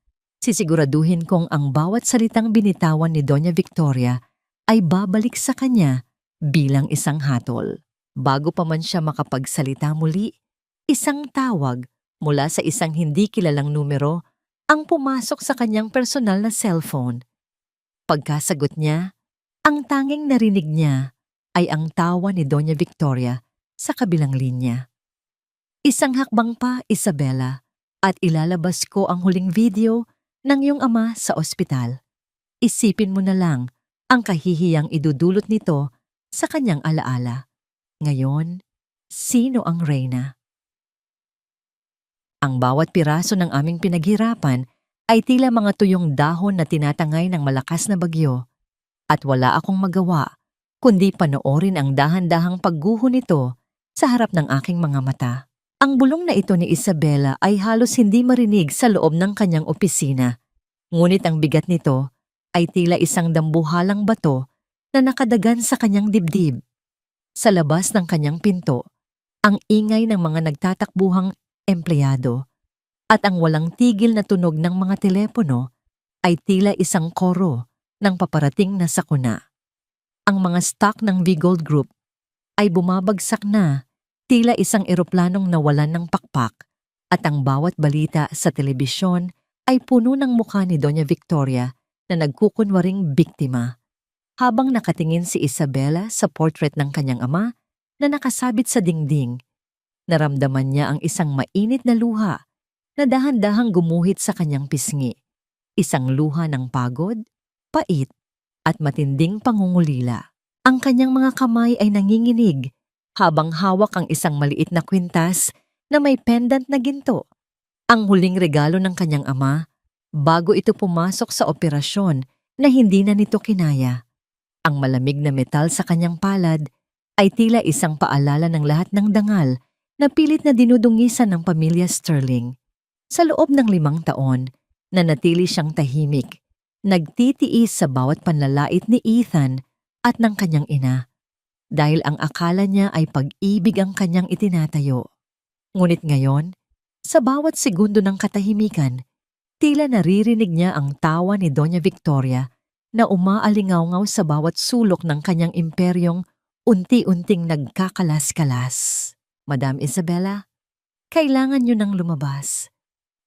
sisiguraduhin kong ang bawat salitang binitawan ni Doña Victoria ay babalik sa kanya bilang isang hatol. Bago pa man siya makapagsalita muli, isang tawag mula sa isang hindi kilalang numero ang pumasok sa kanyang personal na cellphone. Pagkasagot niya, ang tanging narinig niya ay ang tawa ni Doña Victoria sa kabilang linya. Isang hakbang pa, Isabela, at ilalabas ko ang huling video ng iyong ama sa ospital. Isipin mo na lang ang kahihiyang idudulot nito sa kanyang alaala. Ngayon, sino ang reyna? Ang bawat piraso ng aming pinaghirapan ay tila mga tuyong dahon na tinatangay ng malakas na bagyo at wala akong magawa kundi panoorin ang dahan-dahang pagguho nito sa harap ng aking mga mata. Ang bulong na ito ni Isabela ay halos hindi marinig sa loob ng kanyang opisina. Ngunit ang bigat nito ay tila isang dambuhalang bato na nakadagan sa kanyang dibdib. Sa labas ng kanyang pinto, ang ingay ng mga nagtatakbuhang empleyado at ang walang tigil na tunog ng mga telepono ay tila isang koro ng paparating na sakuna. Ang mga stock ng Vigold Group ay bumabagsak na tila isang eroplanong nawalan ng pakpak at ang bawat balita sa telebisyon ay puno ng mukha ni Doña Victoria na nagkukunwaring biktima. Habang nakatingin si Isabela sa portrait ng kanyang ama na nakasabit sa dingding, naramdaman niya ang isang mainit na luha na dahan-dahang gumuhit sa kanyang pisngi. Isang luha ng pagod, pait, at matinding pangungulila. Ang kanyang mga kamay ay nanginginig habang hawak ang isang maliit na kwintas na may pendant na ginto. Ang huling regalo ng kanyang ama bago ito pumasok sa operasyon na hindi na nito kinaya. Ang malamig na metal sa kanyang palad ay tila isang paalala ng lahat ng dangal na pilit na dinudungisan ng pamilya Sterling. Sa loob ng 5 taon, nanatili siyang tahimik, nagtitiis sa bawat panlalait ni Ethan at ng kanyang ina, dahil ang akala niya ay pag-ibig ang kanyang itinatayo. Ngunit ngayon, sa bawat segundo ng katahimikan, tila naririnig niya ang tawa ni Doña Victoria na umaalingaw-ngaw sa bawat sulok ng kanyang imperyong unti-unting nagkakalas-kalas. Madam Isabela, kailangan niyo nang lumabas.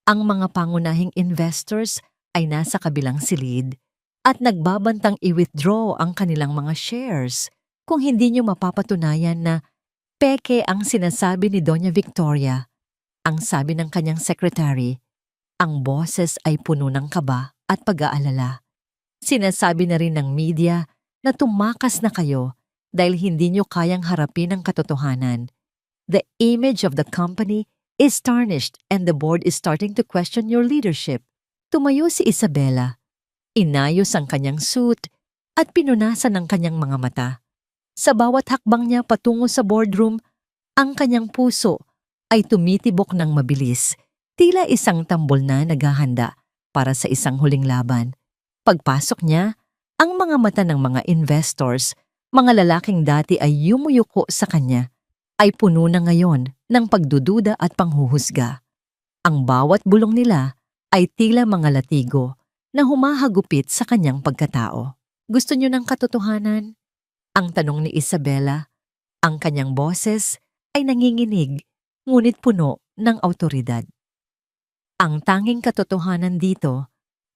Ang mga pangunahing investors ay nasa kabilang silid at nagbabantang i-withdraw ang kanilang mga shares kung hindi niyo mapapatunayan na peke ang sinasabi ni Doña Victoria. Ang sabi ng kanyang secretary, ang boses ay puno ng kaba at pag-aalala. Sinasabi na rin ng media na tumakas na kayo dahil hindi niyo kayang harapin ang katotohanan. The image of the company is tarnished and the board is starting to question your leadership. Tumayo si Isabela. Inayos ang kanyang suit at pinunasan ang kanyang mga mata. Sa bawat hakbang niya patungo sa boardroom, ang kanyang puso ay tumitibok ng mabilis, tila isang tambol na naghahanda para sa isang huling laban. Pagpasok niya, ang mga mata ng mga investors, mga lalaking dati ay yumuyuko sa kanya, ay puno na ngayon ng pagdududa at panghuhusga. Ang bawat bulong nila ay tila mga latigo na humahagupit sa kanyang pagkatao. Gusto niyo ng katotohanan? Ang tanong ni Isabela. Ang kanyang boses ay nanginginig, ngunit puno ng awtoridad. Ang tanging katotohanan dito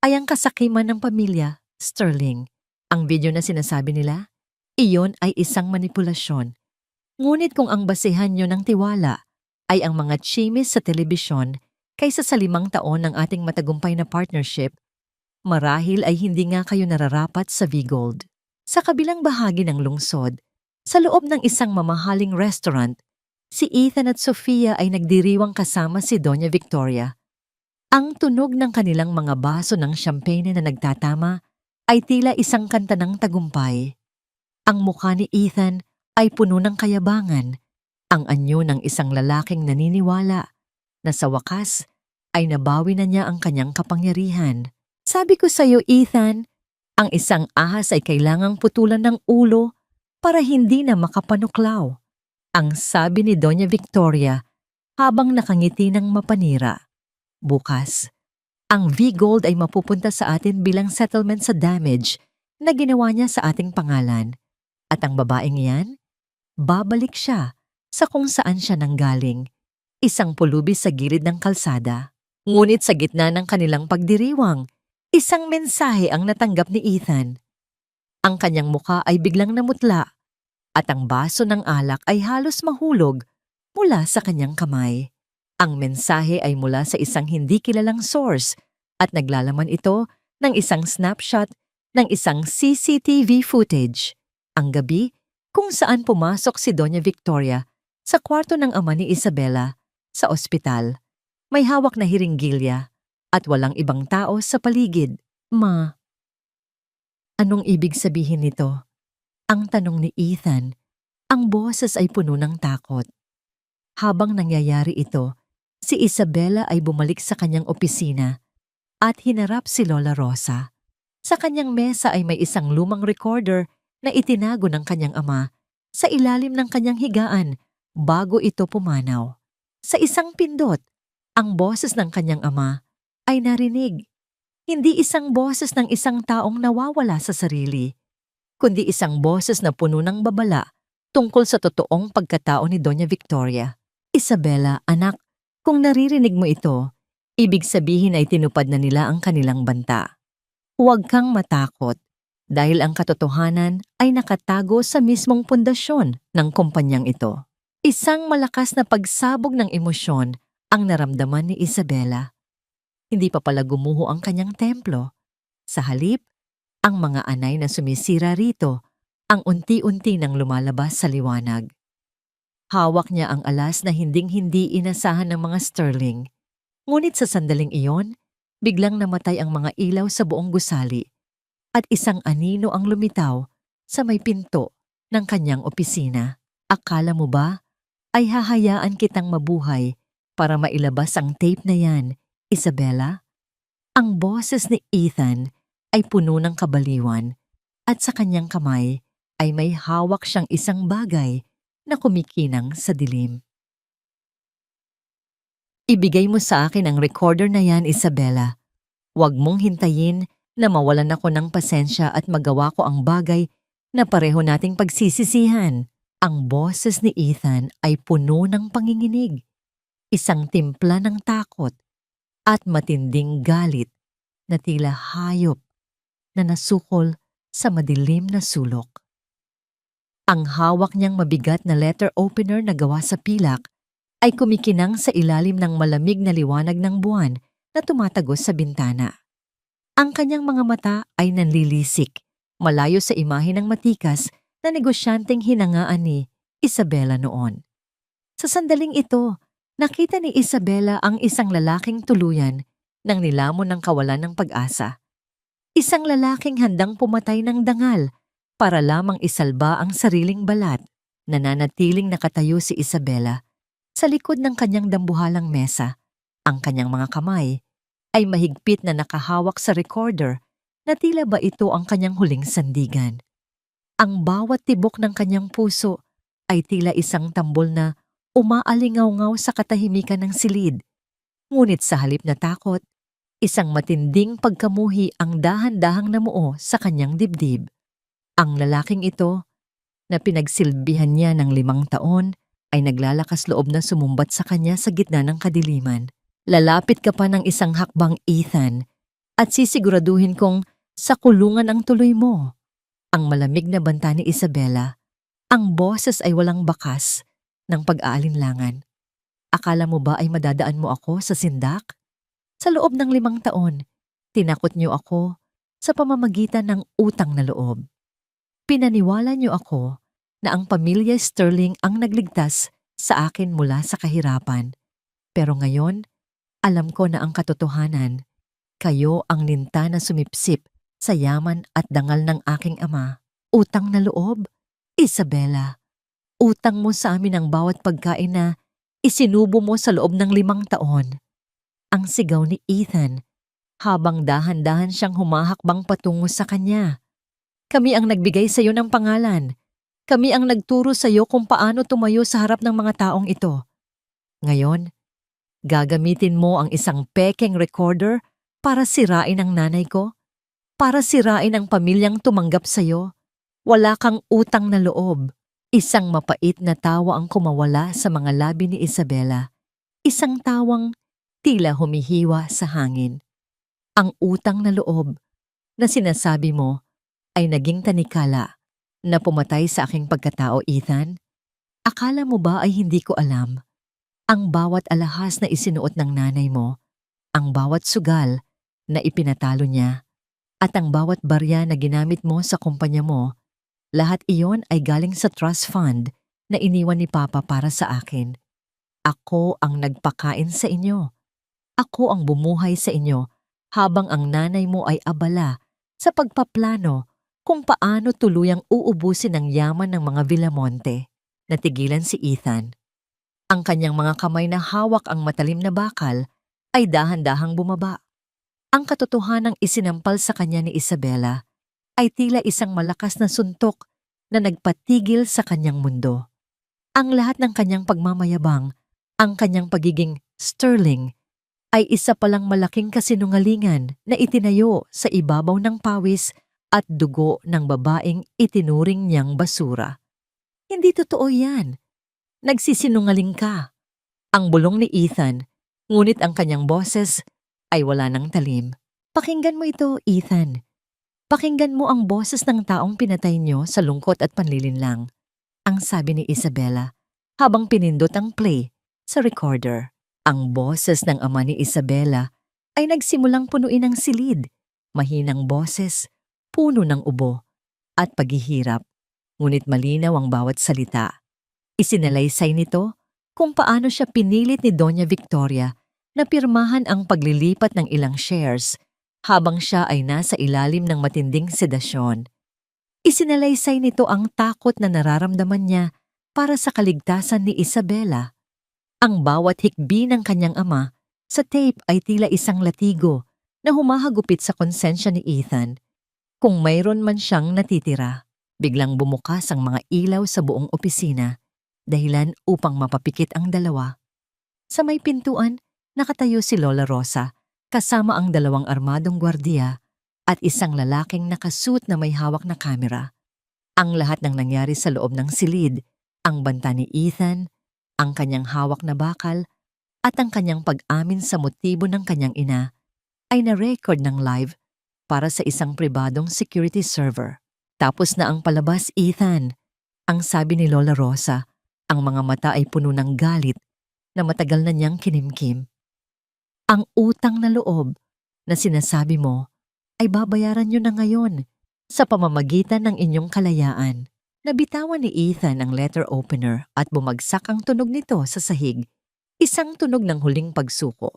ay ang kasakiman ng pamilya Sterling. Ang video na sinasabi nila, iyon ay isang manipulasyon. Ngunit kung ang basehan nyo ng tiwala ay ang mga chimis sa telebisyon kaysa sa 5 taon ng ating matagumpay na partnership, marahil ay hindi nga kayo nararapat sa Vigold. Sa kabilang bahagi ng lungsod, sa loob ng isang mamahaling restaurant, si Ethan at Sofia ay nagdiriwang kasama si Doña Victoria. Ang tunog ng kanilang mga baso ng champagne na nagtatama ay tila isang kanta ng tagumpay. Ang mukha ni Ethan ay puno ng kayabangan, ang anyo ng isang lalaking naniniwala na sa wakas ay nabawi na niya ang kanyang kapangyarihan. Sabi ko sa iyo, Ethan, ang isang ahas ay kailangang putulan ng ulo para hindi na makapanuklaw. Ang sabi ni Doña Victoria habang nakangiti ng mapanira. Bukas, ang Vigold ay mapupunta sa atin bilang settlement sa damage na ginawa niya sa ating pangalan. At ang babaeng iyan, babalik siya sa kung saan siya nanggaling, isang pulubi sa gilid ng kalsada. Ngunit sa gitna ng kanilang pagdiriwang, isang mensahe ang natanggap ni Ethan. Ang kanyang mukha ay biglang namutla at ang baso ng alak ay halos mahulog mula sa kanyang kamay. Ang mensahe ay mula sa isang hindi kilalang source at naglalaman ito ng isang snapshot ng isang CCTV footage. Ang gabi kung saan pumasok si Doña Victoria sa kwarto ng ama ni Isabela sa ospital. May hawak na hiringgilya at walang ibang tao sa paligid. Ma, anong ibig sabihin nito? Ang tanong ni Ethan. Ang boses ay puno ng takot. Habang nangyayari ito, si Isabela ay bumalik sa kanyang opisina at hinarap si Lola Rosa. Sa kanyang mesa ay may isang lumang recorder na itinago ng kanyang ama sa ilalim ng kanyang higaan bago ito pumanaw. Sa isang pindot, ang boses ng kanyang ama ay narinig. Hindi isang boses ng isang taong nawawala sa sarili, kundi isang boses na puno ng babala tungkol sa totoong pagkatao ni Doña Victoria. Isabela, anak, kung naririnig mo ito, ibig sabihin ay tinupad na nila ang kanilang banta. Huwag kang matakot dahil ang katotohanan ay nakatago sa mismong pundasyon ng kumpanyang ito. Isang malakas na pagsabog ng emosyon ang naramdaman ni Isabela. Hindi pa pala gumuho ang kanyang templo. Sa halip, ang mga anay na sumisira rito ang unti-unti nang lumalabas sa liwanag. Hawak niya ang alas na hinding-hindi inasahan ng mga Sterling. Ngunit sa sandaling iyon, biglang namatay ang mga ilaw sa buong gusali at isang anino ang lumitaw sa may pinto ng kanyang opisina. Akala mo ba ay hahayaan kitang mabuhay para mailabas ang tape na yan, Isabela? Ang boses ni Ethan ay puno ng kabaliwan at sa kanyang kamay ay may hawak siyang isang bagay na kumikinang sa dilim. Ibigay mo sa akin ang recorder na yan, Isabela. Huwag mong hintayin na mawalan ako ng pasensya at magawa ko ang bagay na pareho nating pagsisisihan. Ang boses ni Ethan ay puno ng panginginig, isang timpla ng takot at matinding galit na tila hayop na nasukol sa madilim na sulok. Ang hawak niyang mabigat na letter opener na gawa sa pilak ay kumikinang sa ilalim ng malamig na liwanag ng buwan na tumatagos sa bintana. Ang kanyang mga mata ay nanlilisik, malayo sa imahe ng matikas na negosyanteng hinangaan ni Isabela noon. Sa sandaling ito, nakita ni Isabela ang isang lalaking tuluyan nang nilamon ng kawalan ng pag-asa. Isang lalaking handang pumatay ng dangal para lamang isalba ang sariling balat. Nananatiling nakatayo si Isabela sa likod ng kanyang dambuhalang mesa. Ang kanyang mga kamay ay mahigpit na nakahawak sa recorder na tila ba ito ang kanyang huling sandigan. Ang bawat tibok ng kanyang puso ay tila isang tambol na umaalingaw-ngaw sa katahimikan ng silid. Ngunit sa halip na takot, isang matinding pagkamuhi ang dahan-dahang namuo sa kanyang dibdib. Ang lalaking ito, na pinagsilbihan niya ng 5 taon, ay naglalakas loob na sumumbat sa kanya sa gitna ng kadiliman. Lalapit ka pa ng isang hakbang, Ethan, at sisiguraduhin kong sa kulungan ang tuloy mo. Ang malamig na banta ni Isabela, ang boses ay walang bakas ng pag-aalinlangan. Akala mo ba ay madadaan mo ako sa sindak? Sa loob ng 5 taon, tinakot niyo ako sa pamamagitan ng utang na loob. Pinaniwala niyo ako na ang pamilya Sterling ang nagligtas sa akin mula sa kahirapan. Pero ngayon, alam ko na ang katotohanan. Kayo ang ninta na sumipsip sa yaman at dangal ng aking ama. Utang na loob? Isabela, utang mo sa amin ang bawat pagkain na isinubo mo sa loob ng 5 taon. Ang sigaw ni Ethan habang dahan-dahan siyang humahakbang patungo sa kanya. Kami ang nagbigay sa iyo ng pangalan. Kami ang nagturo sa iyo kung paano tumayo sa harap ng mga taong ito. Ngayon, gagamitin mo ang isang pekeng recorder para sirain ang nanay ko? Para sirain ang pamilyang tumanggap sa iyo? Wala kang utang na loob. Isang mapait na tawa ang kumawala sa mga labi ni Isabela. Isang tawang tila humihiwa sa hangin. Ang utang na loob na sinasabi mo ay naging tanikala na pumatay sa aking pagkatao, Ethan. Akala mo ba ay hindi ko alam? Ang bawat alahas na isinuot ng nanay mo, ang bawat sugal na ipinatalo niya, At ang bawat barya na ginamit mo sa kumpanya mo, lahat iyon ay galing sa trust fund na iniwan ni Papa para sa akin. Ako ang nagpakain sa inyo. Ako ang bumuhay sa inyo habang ang nanay mo ay abala sa pagpaplano kung paano tuluyang uubusin ang yaman ng mga Villamonte. Natigilan si Ethan. Ang kanyang mga kamay na hawak ang matalim na bakal ay dahan-dahang bumaba. Ang katotohanang isinampal sa kanya ni Isabela ay tila isang malakas na suntok na nagpatigil sa kanyang mundo. Ang lahat ng kanyang pagmamayabang, ang kanyang pagiging sterling, ay isa palang malaking kasinungalingan na itinayo sa ibabaw ng pawis at dugo ng babaeng itinuring niyang basura. Hindi totoo yan. Nagsisinungaling ka. Ang bulong ni Ethan, ngunit ang kanyang boses ay wala ng talim. Pakinggan mo ito, Ethan. Pakinggan mo ang boses ng taong pinatay niyo sa lungkot at panlilinlang. Ang sabi ni Isabela habang pinindot ang play sa recorder. Ang boses ng ama ni Isabela ay nagsimulang punuin ng silid, mahinang boses, puno ng ubo, at paghihirap. Ngunit malinaw ang bawat salita. Isinalaysay nito kung paano siya pinilit ni Doña Victoria na pirmahan ang paglilipat ng ilang shares habang siya ay nasa ilalim ng matinding sedasyon. Isinalaysay nito ang takot na nararamdaman niya para sa kaligtasan ni Isabela. Ang bawat hikbi ng kanyang ama sa tape ay tila isang latigo na humahagupit sa konsensya ni Ethan. Kung mayroon man siyang natitira, biglang bumukas ang mga ilaw sa buong opisina, dahilan upang mapapikit ang dalawa. Sa may pintuan, nakatayo si Lola Rosa kasama ang dalawang armadong gwardiya at isang lalaking nakasuot na may hawak na kamera. Ang lahat ng nangyari sa loob ng silid, ang banta ni Ethan, ang kanyang hawak na bakal, at ang kanyang pag-amin sa motibo ng kanyang ina, ay na-record ng live para sa isang pribadong security server. Tapos na ang palabas, Ethan, ang sabi ni Lola Rosa. Ang mga mata ay puno ng galit na matagal na niyang kinimkim. Ang utang na loob na sinasabi mo ay babayaran niyo na ngayon sa pamamagitan ng inyong kalayaan. Nabitawan ni Ethan ang letter opener at bumagsak ang tunog nito sa sahig, isang tunog ng huling pagsuko.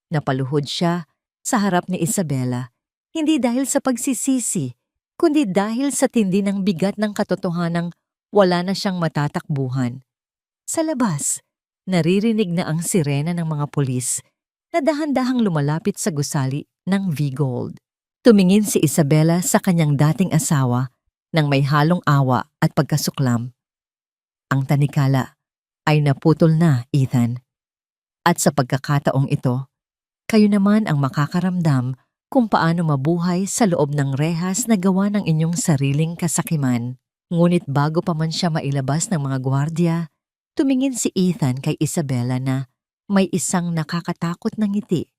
Napaluhod siya sa harap ni Isabela, hindi dahil sa pagsisisi, kundi dahil sa tindi ng bigat ng katotohanang wala na siyang matatakbuhan. Sa labas, naririnig na ang sirena ng mga pulis na dahan-dahang lumalapit sa gusali ng V-Gold. Tumingin si Isabela sa kanyang dating asawa nang may halong awa at pagkasuklam. Ang tanikala ay naputol na, Ethan. At sa pagkakataong ito, kayo naman ang makakaramdam kung paano mabuhay sa loob ng rehas na gawa ng inyong sariling kasakiman. Ngunit bago pa man siya mailabas ng mga gwardya, tumingin si Ethan kay Isabela na may isang nakakatakot na ngiti.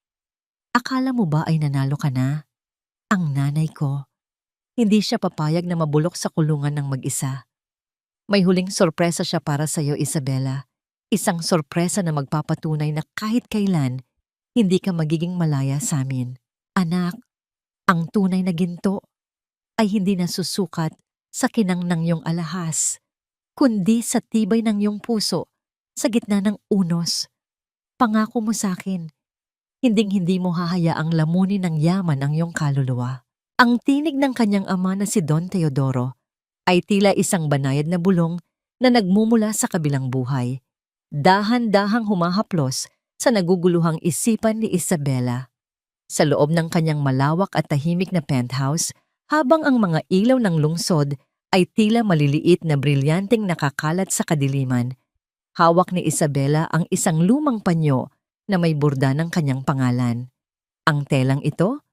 Akala mo ba ay nanalo ka na? Ang nanay ko. Hindi siya papayag na mabulok sa kulungan ng mag-isa. May huling sorpresa siya para sa iyo, Isabela. Isang sorpresa na magpapatunay na kahit kailan, hindi ka magiging malaya sa amin. Anak, ang tunay na ginto ay hindi nasusukat sa kinang ng iyong alahas, kundi sa tibay ng iyong puso sa gitna ng unos. Pangako mo sa akin, hinding-hindi mo hahayaang lamunin ng yaman ang iyong kaluluwa. Ang tinig ng kanyang ama na si Don Teodoro ay tila isang banayad na bulong na nagmumula sa kabilang buhay. Dahan-dahang humahaplos sa naguguluhang isipan ni Isabela. Sa loob ng kanyang malawak at tahimik na penthouse, habang ang mga ilaw ng lungsod ay tila maliliit na brilyanteng nakakalat sa kadiliman, hawak ni Isabela ang isang lumang panyo na may burda ng kanyang pangalan. Ang telang ito,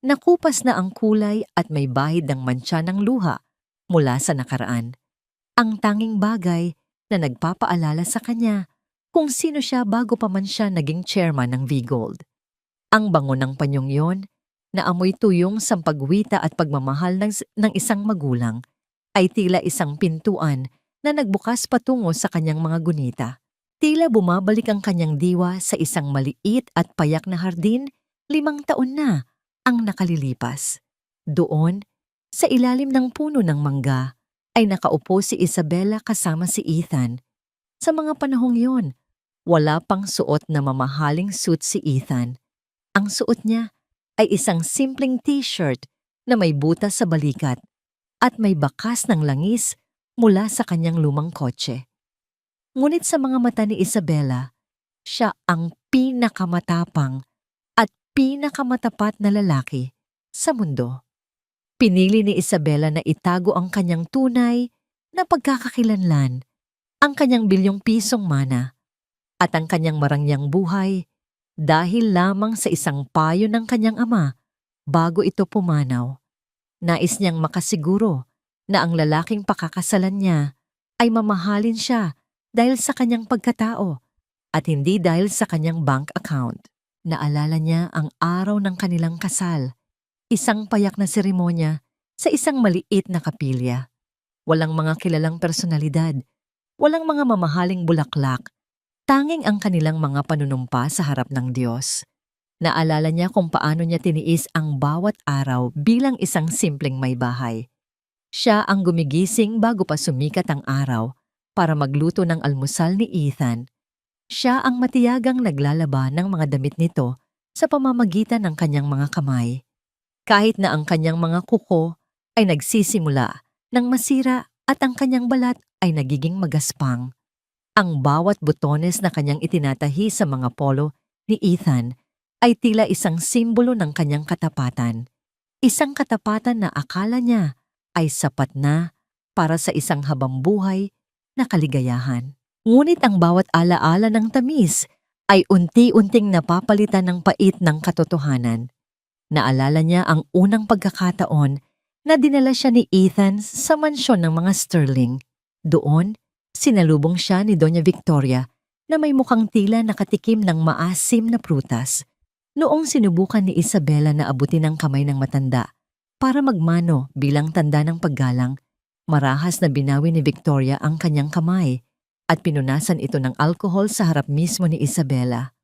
nakupas na ang kulay at may bahid ng mantsa ng luha mula sa nakaraan. Ang tanging bagay na nagpapaalala sa kanya kung sino siya bago pa man siya naging chairman ng V-Gold. Ang bango ng panyong yon, na amoy tuyong sampagwita at pagmamahal ng isang magulang, ay tila isang pintuan na nagbukas patungo sa kanyang mga gunita. Tila bumabalik ang kanyang diwa sa isang maliit at payak na hardin, 5 taon na ang nakalilipas. Doon, sa ilalim ng puno ng mangga, ay nakaupo si Isabela kasama si Ethan. Sa mga panahong yon, wala pang suot na mamahaling suit si Ethan. Ang suot niya ay isang simpleng t-shirt na may butas sa balikat at may bakas ng langis mula sa kanyang lumang kotse. Ngunit sa mga mata ni Isabela, siya ang pinakamatapang at pinakamatapat na lalaki sa mundo. Pinili ni Isabela na itago ang kanyang tunay na pagkakakilanlan, ang kanyang bilyong pisong mana, at ang kanyang marangyang buhay dahil lamang sa isang payo ng kanyang ama bago ito pumanaw. Nais niyang makasiguro na ang lalaking pakakasalan niya ay mamahalin siya dahil sa kanyang pagkatao at hindi dahil sa kanyang bank account. Naalala niya ang araw ng kanilang kasal, isang payak na seremonya sa isang maliit na kapilya. Walang mga kilalang personalidad, walang mga mamahaling bulaklak, tanging ang kanilang mga panunumpa sa harap ng Diyos. Naalala niya kung paano niya tiniis ang bawat araw bilang isang simpleng may bahay. Siya ang gumigising bago pa sumikat ang araw para magluto ng almusal ni Ethan. Siya ang matiyagang naglalaba ng mga damit nito sa pamamagitan ng kanyang mga kamay. Kahit na ang kanyang mga kuko ay nagsisimula ng masira at ang kanyang balat ay nagiging magaspang. Ang bawat butones na kanyang itinatahi sa mga polo ni Ethan ay tila isang simbolo ng kanyang katapatan. Isang katapatan na akala niya ay sapat na para sa isang habambuhay na kaligayahan. Ngunit ang bawat alaala ng tamis ay unti-unting napapalitan ng pait ng katotohanan. Naalala niya ang unang pagkakataon na dinala siya ni Ethan sa mansyon ng mga Sterling. Doon, sinalubong siya ni Doña Victoria na may mukhang tila nakatikim ng maasim na prutas. Noong sinubukan ni Isabela na abutin ang kamay ng matanda para magmano bilang tanda ng paggalang, marahas na binawi ni Victoria ang kanyang kamay at pinunasan ito ng alkohol sa harap mismo ni Isabela.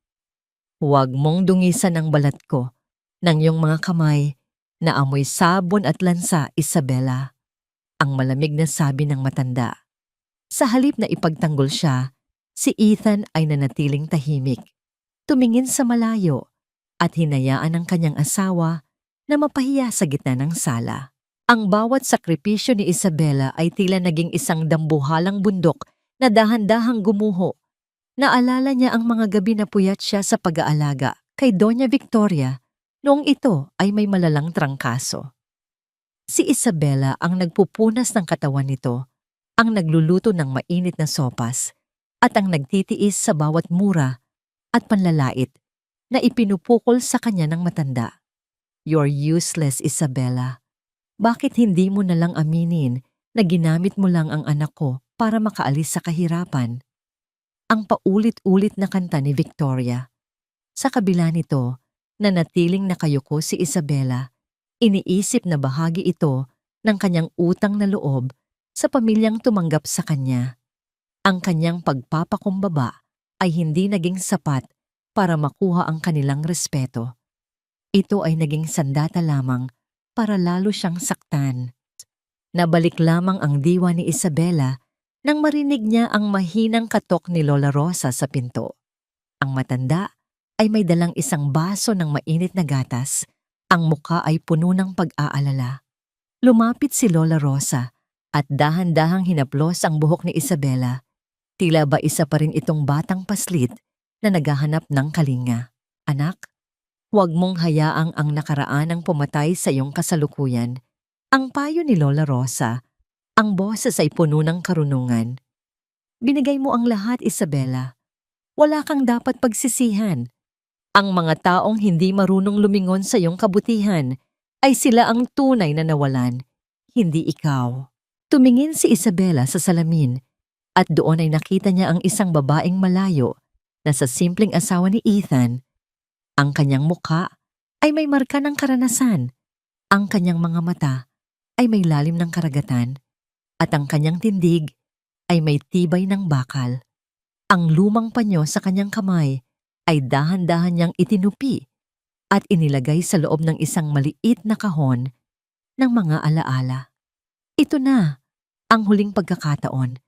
"Huwag mong dungisan ang balat ko ng iyong mga kamay na amoy sabon at lansa, Isabela," ang malamig na sabi ng matanda. Sa halip na ipagtanggol siya, si Ethan ay nanatiling tahimik, tumingin sa malayo at hinayaan ang kanyang asawa na mapahiya sa gitna ng sala. Ang bawat sakripisyo ni Isabela ay tila naging isang dambuhalang bundok na dahan-dahang gumuho. Naalala niya ang mga gabi na puyat siya sa pag-aalaga kay Doña Victoria noong ito ay may malalang trangkaso. Si Isabela ang nagpupunas ng katawan nito, ang nagluluto ng mainit na sopas, at ang nagtitiis sa bawat mura at panlalait na ipinupukol sa kanya ng matanda. "You're useless, Isabela. Bakit hindi mo na lang aminin na ginamit mo lang ang anak ko para makaalis sa kahirapan?" Ang paulit-ulit na kanta ni Victoria. Sa kabila nito, nanatiling nakayuko si Isabela. Iniisip na bahagi ito ng kanyang utang na loob sa pamilyang tumanggap sa kanya. Ang kanyang pagpapakumbaba ay hindi naging sapat para makuha ang kanilang respeto. Ito ay naging sandata lamang para lalo siyang saktan. Nabalik lamang ang diwa ni Isabela nang marinig niya ang mahinang katok ni Lola Rosa sa pinto. Ang matanda ay may dalang isang baso ng mainit na gatas. Ang muka ay puno ng pag-aalala. Lumapit si Lola Rosa at dahan-dahang hinaplos ang buhok ni Isabela. Tila ba isa pa rin itong batang paslit na naghahanap ng kalinga. "Anak, huwag mong hayaang ang nakaraan ang pumatay sa iyong kasalukuyan." Ang payo ni Lola Rosa, ang boses ay puno ng karunungan. "Binigay mo ang lahat, Isabela. Wala kang dapat pagsisihan. Ang mga taong hindi marunong lumingon sa iyong kabutihan ay sila ang tunay na nawalan, hindi ikaw." Tumingin si Isabela sa salamin at doon ay nakita niya ang isang babaeng malayo na sa simpleng asawa ni Ethan. Ang kanyang mukha ay may marka ng karanasan, ang kanyang mga mata ay may lalim ng karagatan, at ang kanyang tindig ay may tibay ng bakal. Ang lumang panyo sa kanyang kamay ay dahan-dahan niyang itinupi at inilagay sa loob ng isang maliit na kahon ng mga alaala. Ito na, ang huling pagkakataon.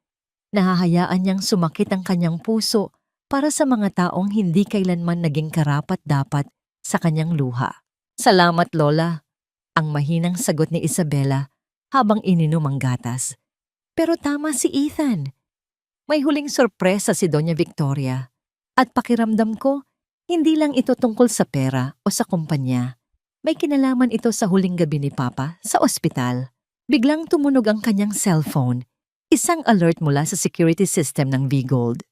Nahahayaan niyang sumakit ang kanyang puso para sa mga taong hindi kailanman naging karapat-dapat sa kanyang luha. Salamat, Lola, ang mahinang sagot ni Isabela habang ininom ang gatas. Pero tama si Ethan. May huling sorpresa si Doña Victoria. At pakiramdam ko, hindi lang ito tungkol sa pera o sa kumpanya. May kinalaman ito sa huling gabi ni Papa sa ospital. Biglang tumunog ang kanyang cellphone. Isang alert mula sa security system ng V-Gold.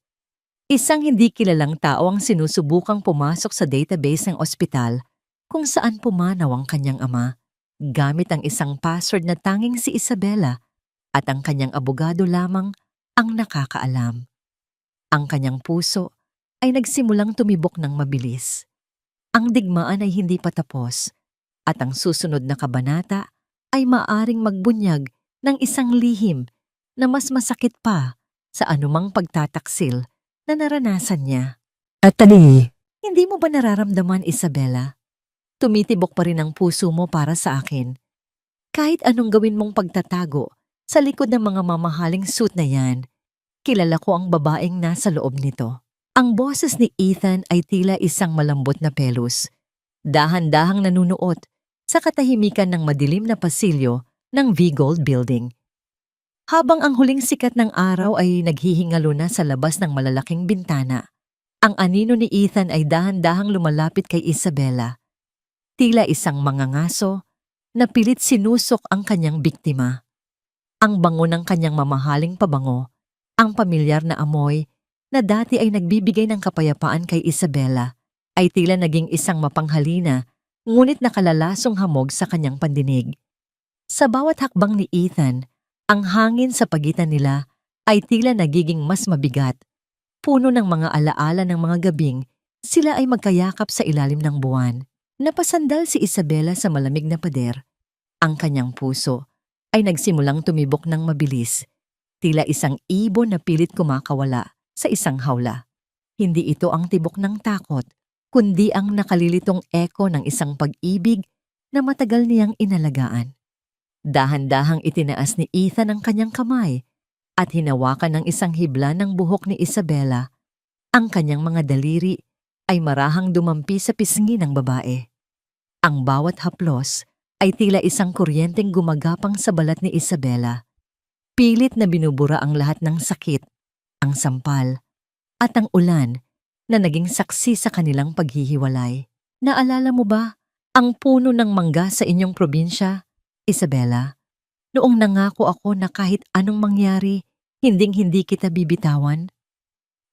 Isang hindi kilalang tao ang sinusubukang pumasok sa database ng ospital kung saan pumanaw ang kanyang ama gamit ang isang password na tanging si Isabela at ang kanyang abogado lamang ang nakakaalam. Ang kanyang puso ay nagsimulang tumibok ng mabilis. Ang digmaan ay hindi pa tapos at ang susunod na kabanata ay maaring magbunyag ng isang lihim na mas masakit pa sa anumang pagtataksil na naranasan niya. At tali, Hindi mo ba nararamdaman, Isabela? Tumitibok pa rin ang puso mo para sa akin. Kahit anong gawin mong pagtatago sa likod ng mga mamahaling suit na yan, kilala ko ang babaeng nasa loob nito. Ang boses ni Ethan ay tila isang malambot na pelos. Dahan-dahang nanunuot sa katahimikan ng madilim na pasilyo ng V-Gold Building. Habang ang huling sikat ng araw ay naghihingalo na sa labas ng malalaking bintana, ang anino ni Ethan ay dahan-dahang lumalapit kay Isabela. Tila isang mangangaso na pilit sinusok ang kanyang biktima. Ang bango ng kanyang mamahaling pabango, ang pamilyar na amoy na dati ay nagbibigay ng kapayapaan kay Isabela, ay tila naging isang mapanghalina ngunit nakalalasong hamog sa kanyang pandinig. Sa bawat hakbang ni Ethan, ang hangin sa pagitan nila ay tila nagiging mas mabigat. Puno ng mga alaala ng mga gabing, sila ay magkayakap sa ilalim ng buwan. Napasandal si Isabela sa malamig na pader. Ang kanyang puso ay nagsimulang tumibok ng mabilis, tila isang ibon na pilit kumakawala sa isang hawla. Hindi ito ang tibok ng takot, kundi ang nakalilitong eko ng isang pag-ibig na matagal niyang inalagaan. Dahan-dahang itinaas ni Ethan ang kanyang kamay at hinawakan ng isang hibla ng buhok ni Isabela. Ang kanyang mga daliri ay marahang dumampi sa pisngi ng babae. Ang bawat haplos ay tila isang kuryenteng gumagapang sa balat ni Isabela. Pilit na binubura ang lahat ng sakit, ang sampal, at ang ulan na naging saksi sa kanilang paghihiwalay. Naalala mo ba ang puno ng mangga sa inyong probinsya, Isabela? Noong nangako ako na kahit anong mangyari, hinding-hindi kita bibitawan.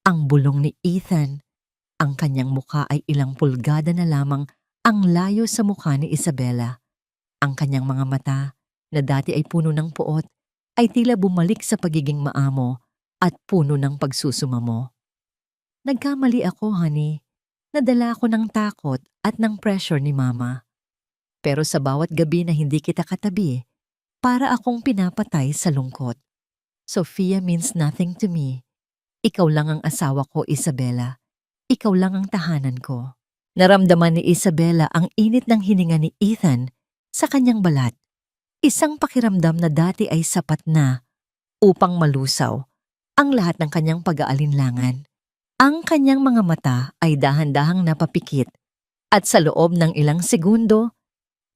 Ang bulong ni Ethan, ang kanyang muka ay ilang pulgada na lamang ang layo sa mukha ni Isabela. Ang kanyang mga mata, na dati ay puno ng puot, ay tila bumalik sa pagiging maamo at puno ng pagsusumamo. Nagkamali ako, honey. Nadala ako ng takot at ng pressure ni Mama. Pero sa bawat gabi na hindi kita katabi, para akong pinapatay sa lungkot. Sofia means nothing to me. Ikaw lang ang asawa ko, Isabela. Ikaw lang ang tahanan ko. Naramdaman ni Isabela ang init ng hininga ni Ethan sa kanyang balat. Isang pakiramdam na dati ay sapat na upang malusaw ang lahat ng kanyang pag-aalinlangan. Ang kanyang mga mata ay dahan-dahang napapikit at sa loob ng ilang segundo,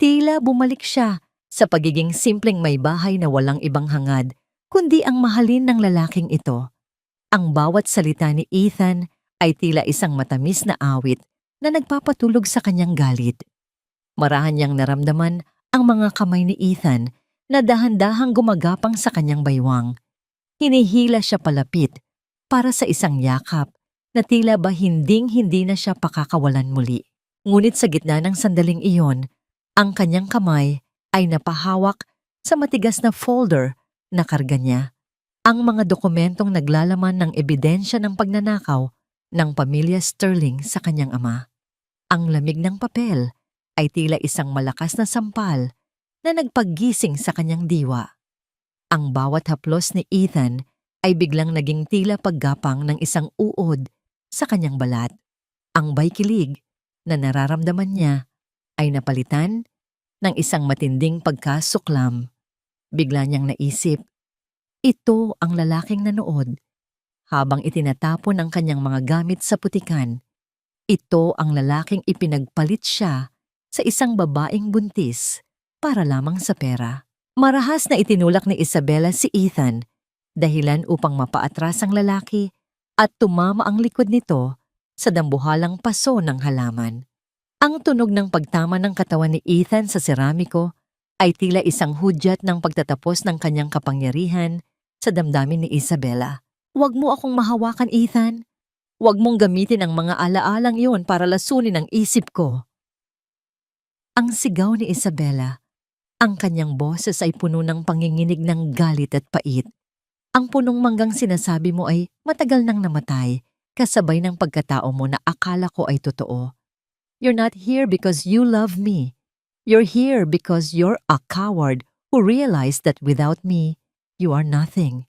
tila bumalik siya sa pagiging simpleng may bahay na walang ibang hangad kundi ang mahalin ng lalaking ito. Ang bawat salita ni Ethan ay tila isang matamis na awit na nagpapatulog sa kanyang galit. Marahan niyang naramdaman ang mga kamay ni Ethan na dahan-dahang gumagapang sa kanyang baywang. Hinihila siya palapit para sa isang yakap na tila ba hinding-hindi na siya pakakawalan muli. Ngunit sa gitna ng sandaling iyon, ang kanyang kamay ay napahawak sa matigas na folder na karga niya. Ang mga dokumentong naglalaman ng ebidensya ng pagnanakaw ng pamilya Sterling sa kanyang ama. Ang lamig ng papel ay tila isang malakas na sampal na nagpaggising sa kanyang diwa. Ang bawat haplos ni Ethan ay biglang naging tila paggapang ng isang uod sa kanyang balat. Ang baykilig na nararamdaman niya ay napalitan ng isang matinding pagkasuklam. Bigla niyang naisip, ito ang lalaking nanood habang itinatapon ang kanyang mga gamit sa putikan. Ito ang lalaking ipinagpalit siya sa isang babaeng buntis para lamang sa pera. Marahas na itinulak ni Isabela si Ethan, dahilan upang mapaatras ang lalaki at tumama ang likod nito sa dambuhalang paso ng halaman. Ang tunog ng pagtama ng katawan ni Ethan sa seramiko ay tila isang hudyat ng pagtatapos ng kanyang kapangyarihan sa damdamin ni Isabela. Huwag mo akong mahawakan, Ethan. Huwag mong gamitin ang mga alaalang iyon para lasunin ang isip ko. Ang sigaw ni Isabela, ang kanyang boses ay puno ng panginginig ng galit at pait. Ang punong manggang sinasabi mo ay matagal nang namatay, kasabay ng pagkatao mo na akala ko ay totoo. You're not here because you love me. You're here because you're a coward who realized that without me, you are nothing.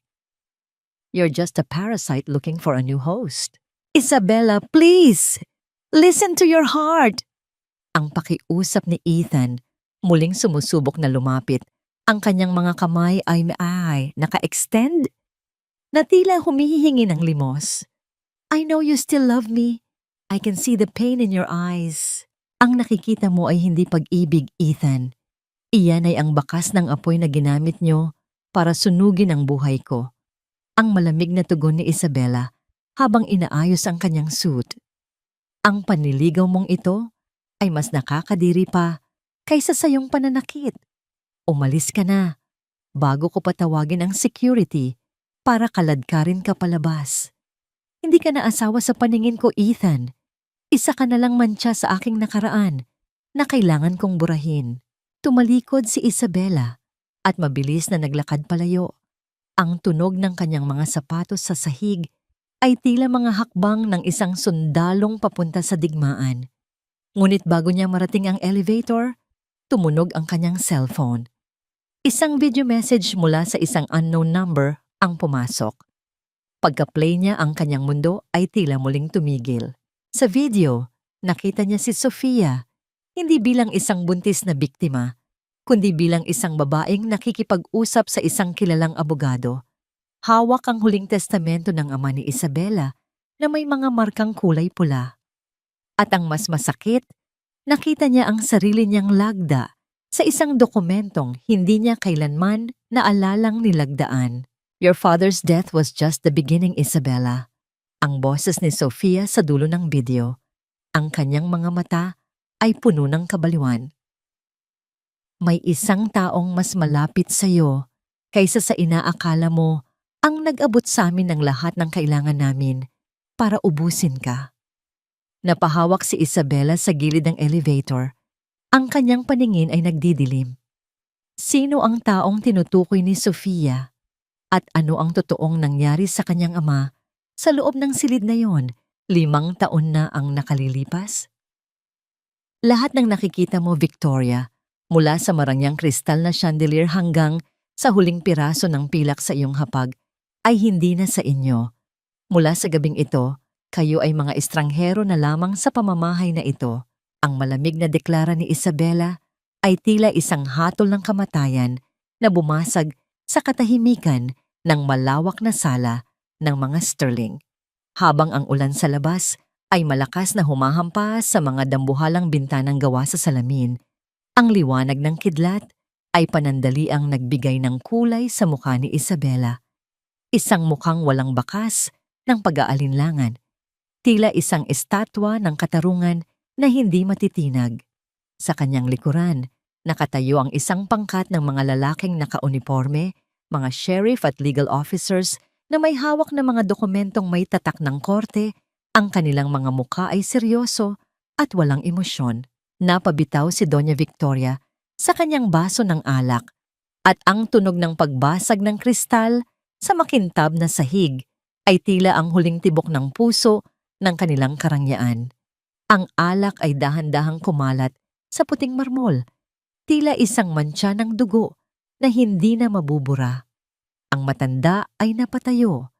You're just a parasite looking for a new host. Isabela, please! Listen to your heart! Ang pakiusap ni Ethan, muling sumusubok na lumapit. Ang kanyang mga kamay ay naka-extend na tila humihingi ng limos. I know you still love me. I can see the pain in your eyes. Ang nakikita mo ay hindi pag-ibig, Ethan. Iyan ay ang bakas ng apoy na ginamit nyo para sunugin ang buhay ko. Ang malamig na tugon ni Isabela habang inaayos ang kanyang suit. Ang panliligaw mong ito ay mas nakakadiri pa kaysa sa iyong pananakit. Umalis ka na bago ko patawagin ang security para kaladkarin ka palabas. Hindi ka na asawa sa paningin ko, Ethan. Isa ka na lang mantsa sa aking nakaraan na kailangan kong burahin. Tumalikod si Isabela at mabilis na naglakad palayo. Ang tunog ng kanyang mga sapatos sa sahig ay tila mga hakbang ng isang sundalong papunta sa digmaan. Ngunit bago niya marating ang elevator, tumunog ang kanyang cellphone. Isang video message mula sa isang unknown number ang pumasok. Pagka-play niya, ang kanyang mundo ay tila muling tumigil. Sa video, nakita niya si Sofia, hindi bilang isang buntis na biktima, kundi bilang isang babaeng nakikipag-usap sa isang kilalang abogado. Hawak ang huling testamento ng ama ni Isabela na may mga markang kulay pula. At ang mas masakit, nakita niya ang sarili niyang lagda sa isang dokumentong hindi niya kailanman naalalang nilagdaan. Your father's death was just the beginning, Isabela. Ang boses ni Sofia sa dulo ng video. Ang kanyang mga mata ay puno ng kabaliwan. May isang taong mas malapit sa iyo kaysa sa inaakala mo ang nag-abot sa amin ng lahat ng kailangan namin para ubusin ka. Napahawak si Isabela sa gilid ng elevator. Ang kanyang paningin ay nagdidilim. Sino ang taong tinutukoy ni Sofia? At ano ang totoong nangyari sa kanyang ama sa loob ng silid na yon, 5 taon na ang nakalilipas? Lahat ng nakikita mo, Victoria, mula sa marangyang kristal na chandelier hanggang sa huling piraso ng pilak sa iyong hapag, ay hindi na sa inyo. Mula sa gabing ito, kayo ay mga estranghero na lamang sa pamamahay na ito. Ang malamig na deklara ni Isabela ay tila isang hatol ng kamatayan na bumasag sa katahimikan ng malawak na sala ng mga Sterling. Habang ang ulan sa labas ay malakas na humahampas sa mga dambuhalang bintanang gawa sa salamin, ang liwanag ng kidlat ay panandaliang nagbigay ng kulay sa mukha ni Isabela. Isang mukhang walang bakas ng pag-aalinlangan, tila isang estatwa ng katarungan na hindi matitinag. Sa kanyang likuran, nakatayo ang isang pangkat ng mga lalaking nakauniforme, mga sheriff at legal officers na may hawak na mga dokumentong may tatak ng korte. Ang kanilang mga mukha ay seryoso at walang emosyon. Napabitaw si Doña Victoria sa kanyang baso ng alak at ang tunog ng pagbasag ng kristal sa makintab na sahig ay tila ang huling tibok ng puso ng kanilang karangyaan. Ang alak ay dahan-dahang kumalat sa puting marmol, tila isang mantsa ng dugo na hindi na mabubura. Ang matanda ay napatayo.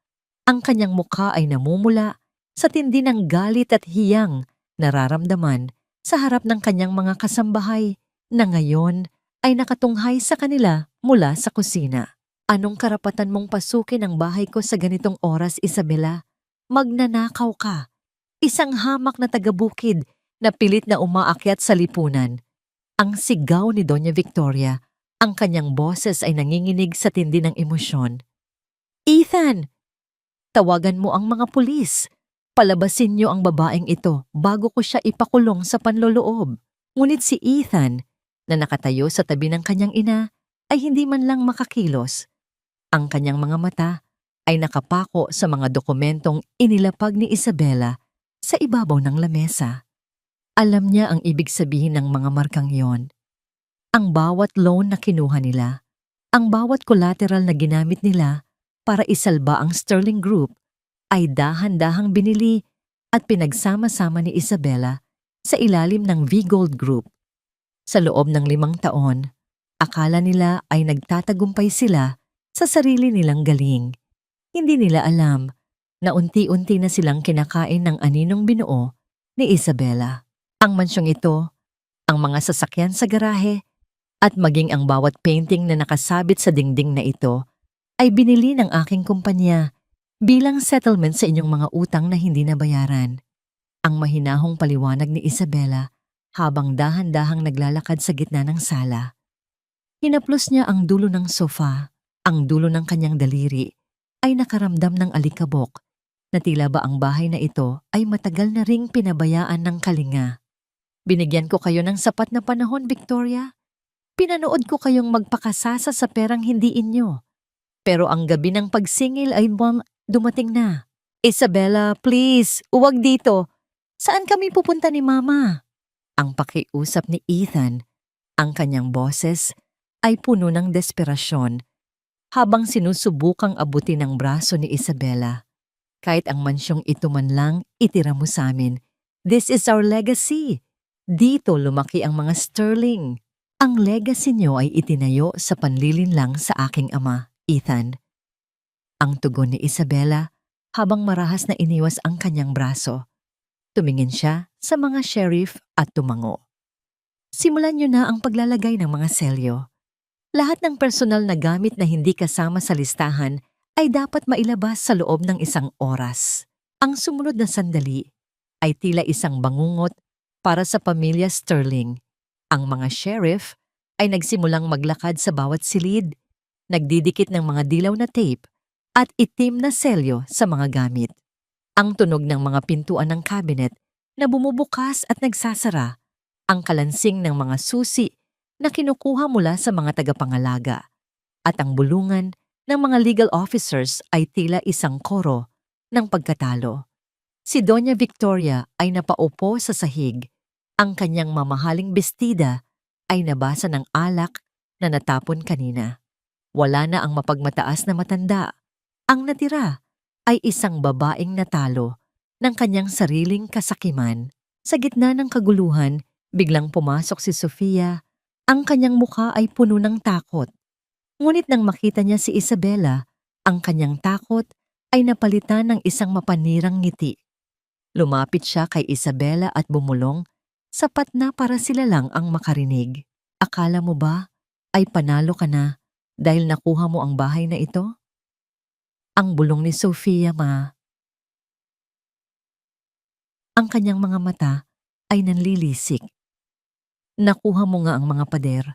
Ang kanyang mukha ay namumula sa tindi ng galit at hiyang nararamdaman sa harap ng kanyang mga kasambahay na ngayon ay nakatunghay sa kanila mula sa kusina. Anong karapatan mong pasukin ang bahay ko sa ganitong oras, Isabela? Magnanakaw ka. Isang hamak na taga-bukid na pilit na umaakyat sa lipunan. Ang sigaw ni Doña Victoria, ang kanyang boses ay nanginginig sa tindi ng emosyon. Ethan! Tawagan mo ang mga pulis. Palabasin niyo ang babaeng ito bago ko siya ipakulong sa panloloob. Ngunit si Ethan, na nakatayo sa tabi ng kanyang ina, ay hindi man lang makakilos. Ang kanyang mga mata ay nakapako sa mga dokumentong inilapag ni Isabela sa ibabaw ng lamesa. Alam niya ang ibig sabihin ng mga markang yon. Ang bawat loan na kinuha nila, ang bawat collateral na ginamit nila para isalba ang Sterling Group ay dahan-dahang binili at pinagsama-sama ni Isabela sa ilalim ng V-Gold Group. Sa loob ng 5 taon, akala nila ay nagtatagumpay sila sa sarili nilang galing. Hindi nila alam na unti-unti na silang kinakain ng aninong binuo ni Isabela. Ang mansyong ito, ang mga sasakyan sa garahe, at maging ang bawat painting na nakasabit sa dingding na ito ay binili ng aking kumpanya bilang settlement sa inyong mga utang na hindi nabayaran. Ang mahinahong paliwanag ni Isabela habang dahan-dahang naglalakad sa gitna ng sala. Hinaplos niya ang dulo ng sofa, ang dulo ng kanyang daliri ay nakaramdam ng alikabok na tila ba ang bahay na ito ay matagal na ring pinabayaan ng kalinga. Binigyan ko kayo ng sapat na panahon, Victoria. Pinanood ko kayong magpakasasa sa perang hindi inyo. Pero ang gabi ng pagsingil ay dumating na. Isabela, please, uwag dito. Saan kami pupunta ni Mama? Ang pakiusap ni Ethan, ang kanyang boses, ay puno ng desperasyon habang sinusubukang abutin ng braso ni Isabela. Kahit ang mansyong ito man lang itira mo sa amin. This is our legacy. Dito lumaki ang mga Sterling. Ang legacy niyo ay itinayo sa panlilinlang sa aking ama, Ethan. Ang tugon ni Isabela habang marahas na iniwas ang kanyang braso. Tumingin siya sa mga sheriff at tumango. Simulan niyo na ang paglalagay ng mga selyo. Lahat ng personal na gamit na hindi kasama sa listahan ay dapat mailabas sa loob ng 1 oras. Ang sumunod na sandali ay tila isang bangungot para sa pamilya Sterling. Ang mga sheriff ay nagsimulang maglakad sa bawat silid, nagdidikit ng mga dilaw na tape at itim na selyo sa mga gamit. Ang tunog ng mga pintuan ng cabinet na bumubukas at nagsasara, ang kalansing ng mga susi na kinukuha mula sa mga tagapangalaga, at ang bulungan ng mga legal officers ay tila isang koro ng pagkatalo. Si Doña Victoria ay napaupo sa sahig. Ang kanyang mamahaling bestida ay nabasa ng alak na natapon kanina. Wala na ang mapagmataas na matanda. Ang natira ay isang babaeng natalo ng kanyang sariling kasakiman. Sa gitna ng kaguluhan, biglang pumasok si Sofia. Ang kanyang mukha ay puno ng takot. Ngunit nang makita niya si Isabela, ang kanyang takot ay napalitan ng isang mapanirang ngiti. Lumapit siya kay Isabela at bumulong, sapat na para sila lang ang makarinig. Akala mo ba ay panalo ka na dahil nakuha mo ang bahay na ito? Ang bulong ni Sofia, Ma. Ang kanyang mga mata ay nanlilisik. Nakuha mo nga ang mga pader,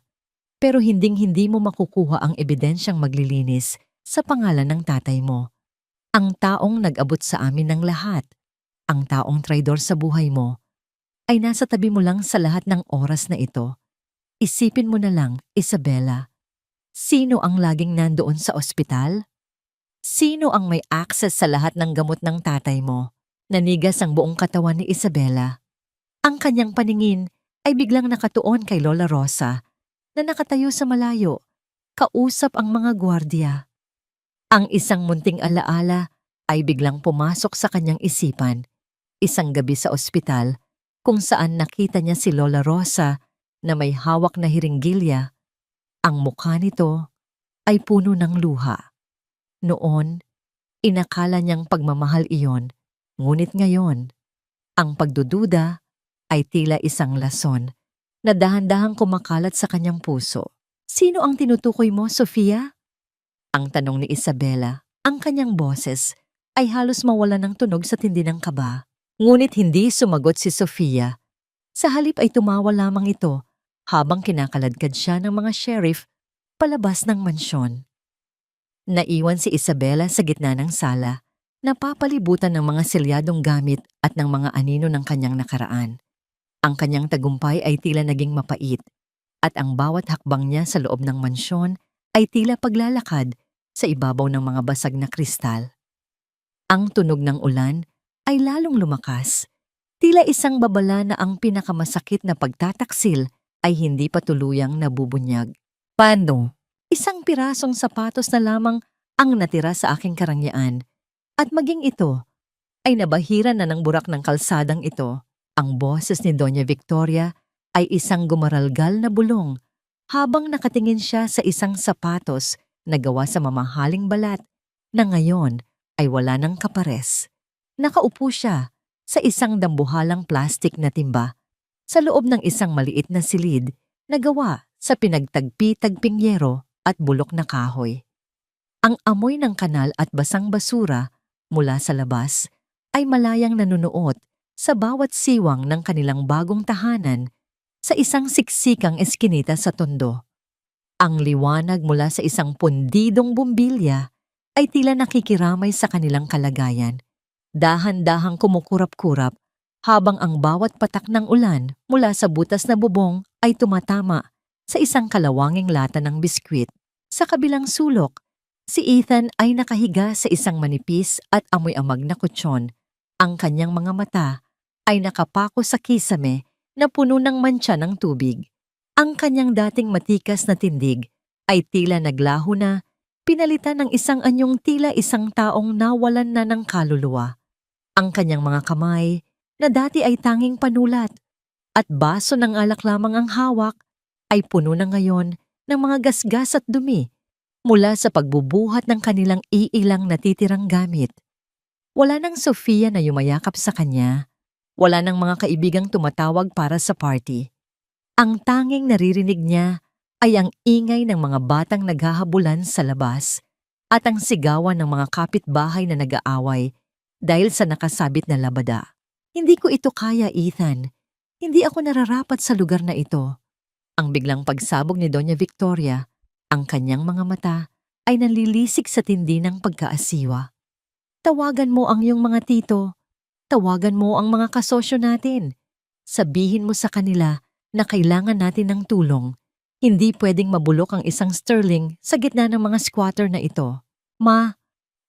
pero hinding-hindi mo makukuha ang ebidensyang maglilinis sa pangalan ng tatay mo. Ang taong nag-abot sa amin ng lahat, ang taong traidor sa buhay mo, ay nasa tabi mo lang sa lahat ng oras na ito. Isipin mo na lang, Isabela, sino ang laging nandoon sa ospital? Sino ang may access sa lahat ng gamot ng tatay mo? Nanigas ang buong katawan ni Isabela. Ang kanyang paningin ay biglang nakatuon kay Lola Rosa na nakatayo sa malayo, kausap ang mga gwardiya. Ang isang munting alaala ay biglang pumasok sa kanyang isipan. Isang gabi sa ospital kung saan nakita niya si Lola Rosa na may hawak na hiringgilya. Ang mukha nito ay puno ng luha. Noon, inakala niyang pagmamahal iyon, ngunit ngayon, ang pagdududa ay tila isang lason na dahan-dahang kumakalat sa kanyang puso. Sino ang tinutukoy mo, Sofia? Ang tanong ni Isabela. Ang kanyang boses ay halos mawala ng tunog sa tindi ng kaba. Ngunit hindi sumagot si Sofia. Sa halip ay tumawa lamang ito habang kinakaladkad siya ng mga sheriff palabas ng mansyon. Naiwan si Isabela sa gitna ng sala, napapalibutan ng mga selyadong gamit at ng mga anino ng kanyang nakaraan. Ang kanyang tagumpay ay tila naging mapait, at ang bawat hakbang niya sa loob ng mansyon ay tila paglalakad sa ibabaw ng mga basag na kristal. Ang tunog ng ulan ay lalong lumakas, tila isang babala na ang pinakamasakit na pagtataksil ay hindi pa tuluyang nabubunyag. Paano? Isang pirasong sapatos na lamang ang natira sa aking karangyaan, at maging ito ay nabahiran na ng burak ng kalsadang ito. Ang boses ni Doña Victoria ay isang gumaralgal na bulong habang nakatingin siya sa isang sapatos na gawa sa mamahaling balat na ngayon ay wala ng kapares. Nakaupo siya sa isang dambuhalang plastik na timba sa loob ng isang maliit na silid na gawa sa pinagtagpi-tagping yero at bulok na kahoy. Ang amoy ng kanal at basang basura mula sa labas ay malayang nanunuot sa bawat siwang ng kanilang bagong tahanan sa isang siksikang eskinita sa tondo. Ang liwanag mula sa isang pundidong bumbilya ay tila nakikiramay sa kanilang kalagayan, dahan-dahang kumukurap-kurap habang ang bawat patak ng ulan mula sa butas na bubong ay tumatama sa isang kalawanging lata ng biskwit. Sa kabilang sulok, si Ethan ay nakahiga sa isang manipis at amoy-amag na kutsyon. Ang kanyang mga mata ay nakapako sa kisame na puno ng mantsa ng tubig. Ang kanyang dating matikas na tindig ay tila naglaho na, pinalitan ng isang anyong tila isang taong nawalan na ng kaluluwa. Ang kanyang mga kamay, na dati ay tanging panulat, at baso ng alak lamang ang hawak, ay puno na ngayon ng mga gasgas at dumi mula sa pagbubuhat ng kanilang iilang natitirang gamit. Wala nang Sofia na yumayakap sa kanya, wala nang mga kaibigang tumatawag para sa party. Ang tanging naririnig niya ay ang ingay ng mga batang naghahabulan sa labas at ang sigawan ng mga kapitbahay na nag-aaway dahil sa nakasabit na labada. Hindi ko ito kaya, Ethan. Hindi ako nararapat sa lugar na ito. Ang biglang pagsabog ni Doña Victoria, ang kanyang mga mata ay nanlilisik sa tindi ng pagkaasiwa. Tawagan mo ang iyong mga tito. Tawagan mo ang mga kasosyo natin. Sabihin mo sa kanila na kailangan natin ng tulong. Hindi pwedeng mabulok ang isang sterling sa gitna ng mga squatter na ito. Ma,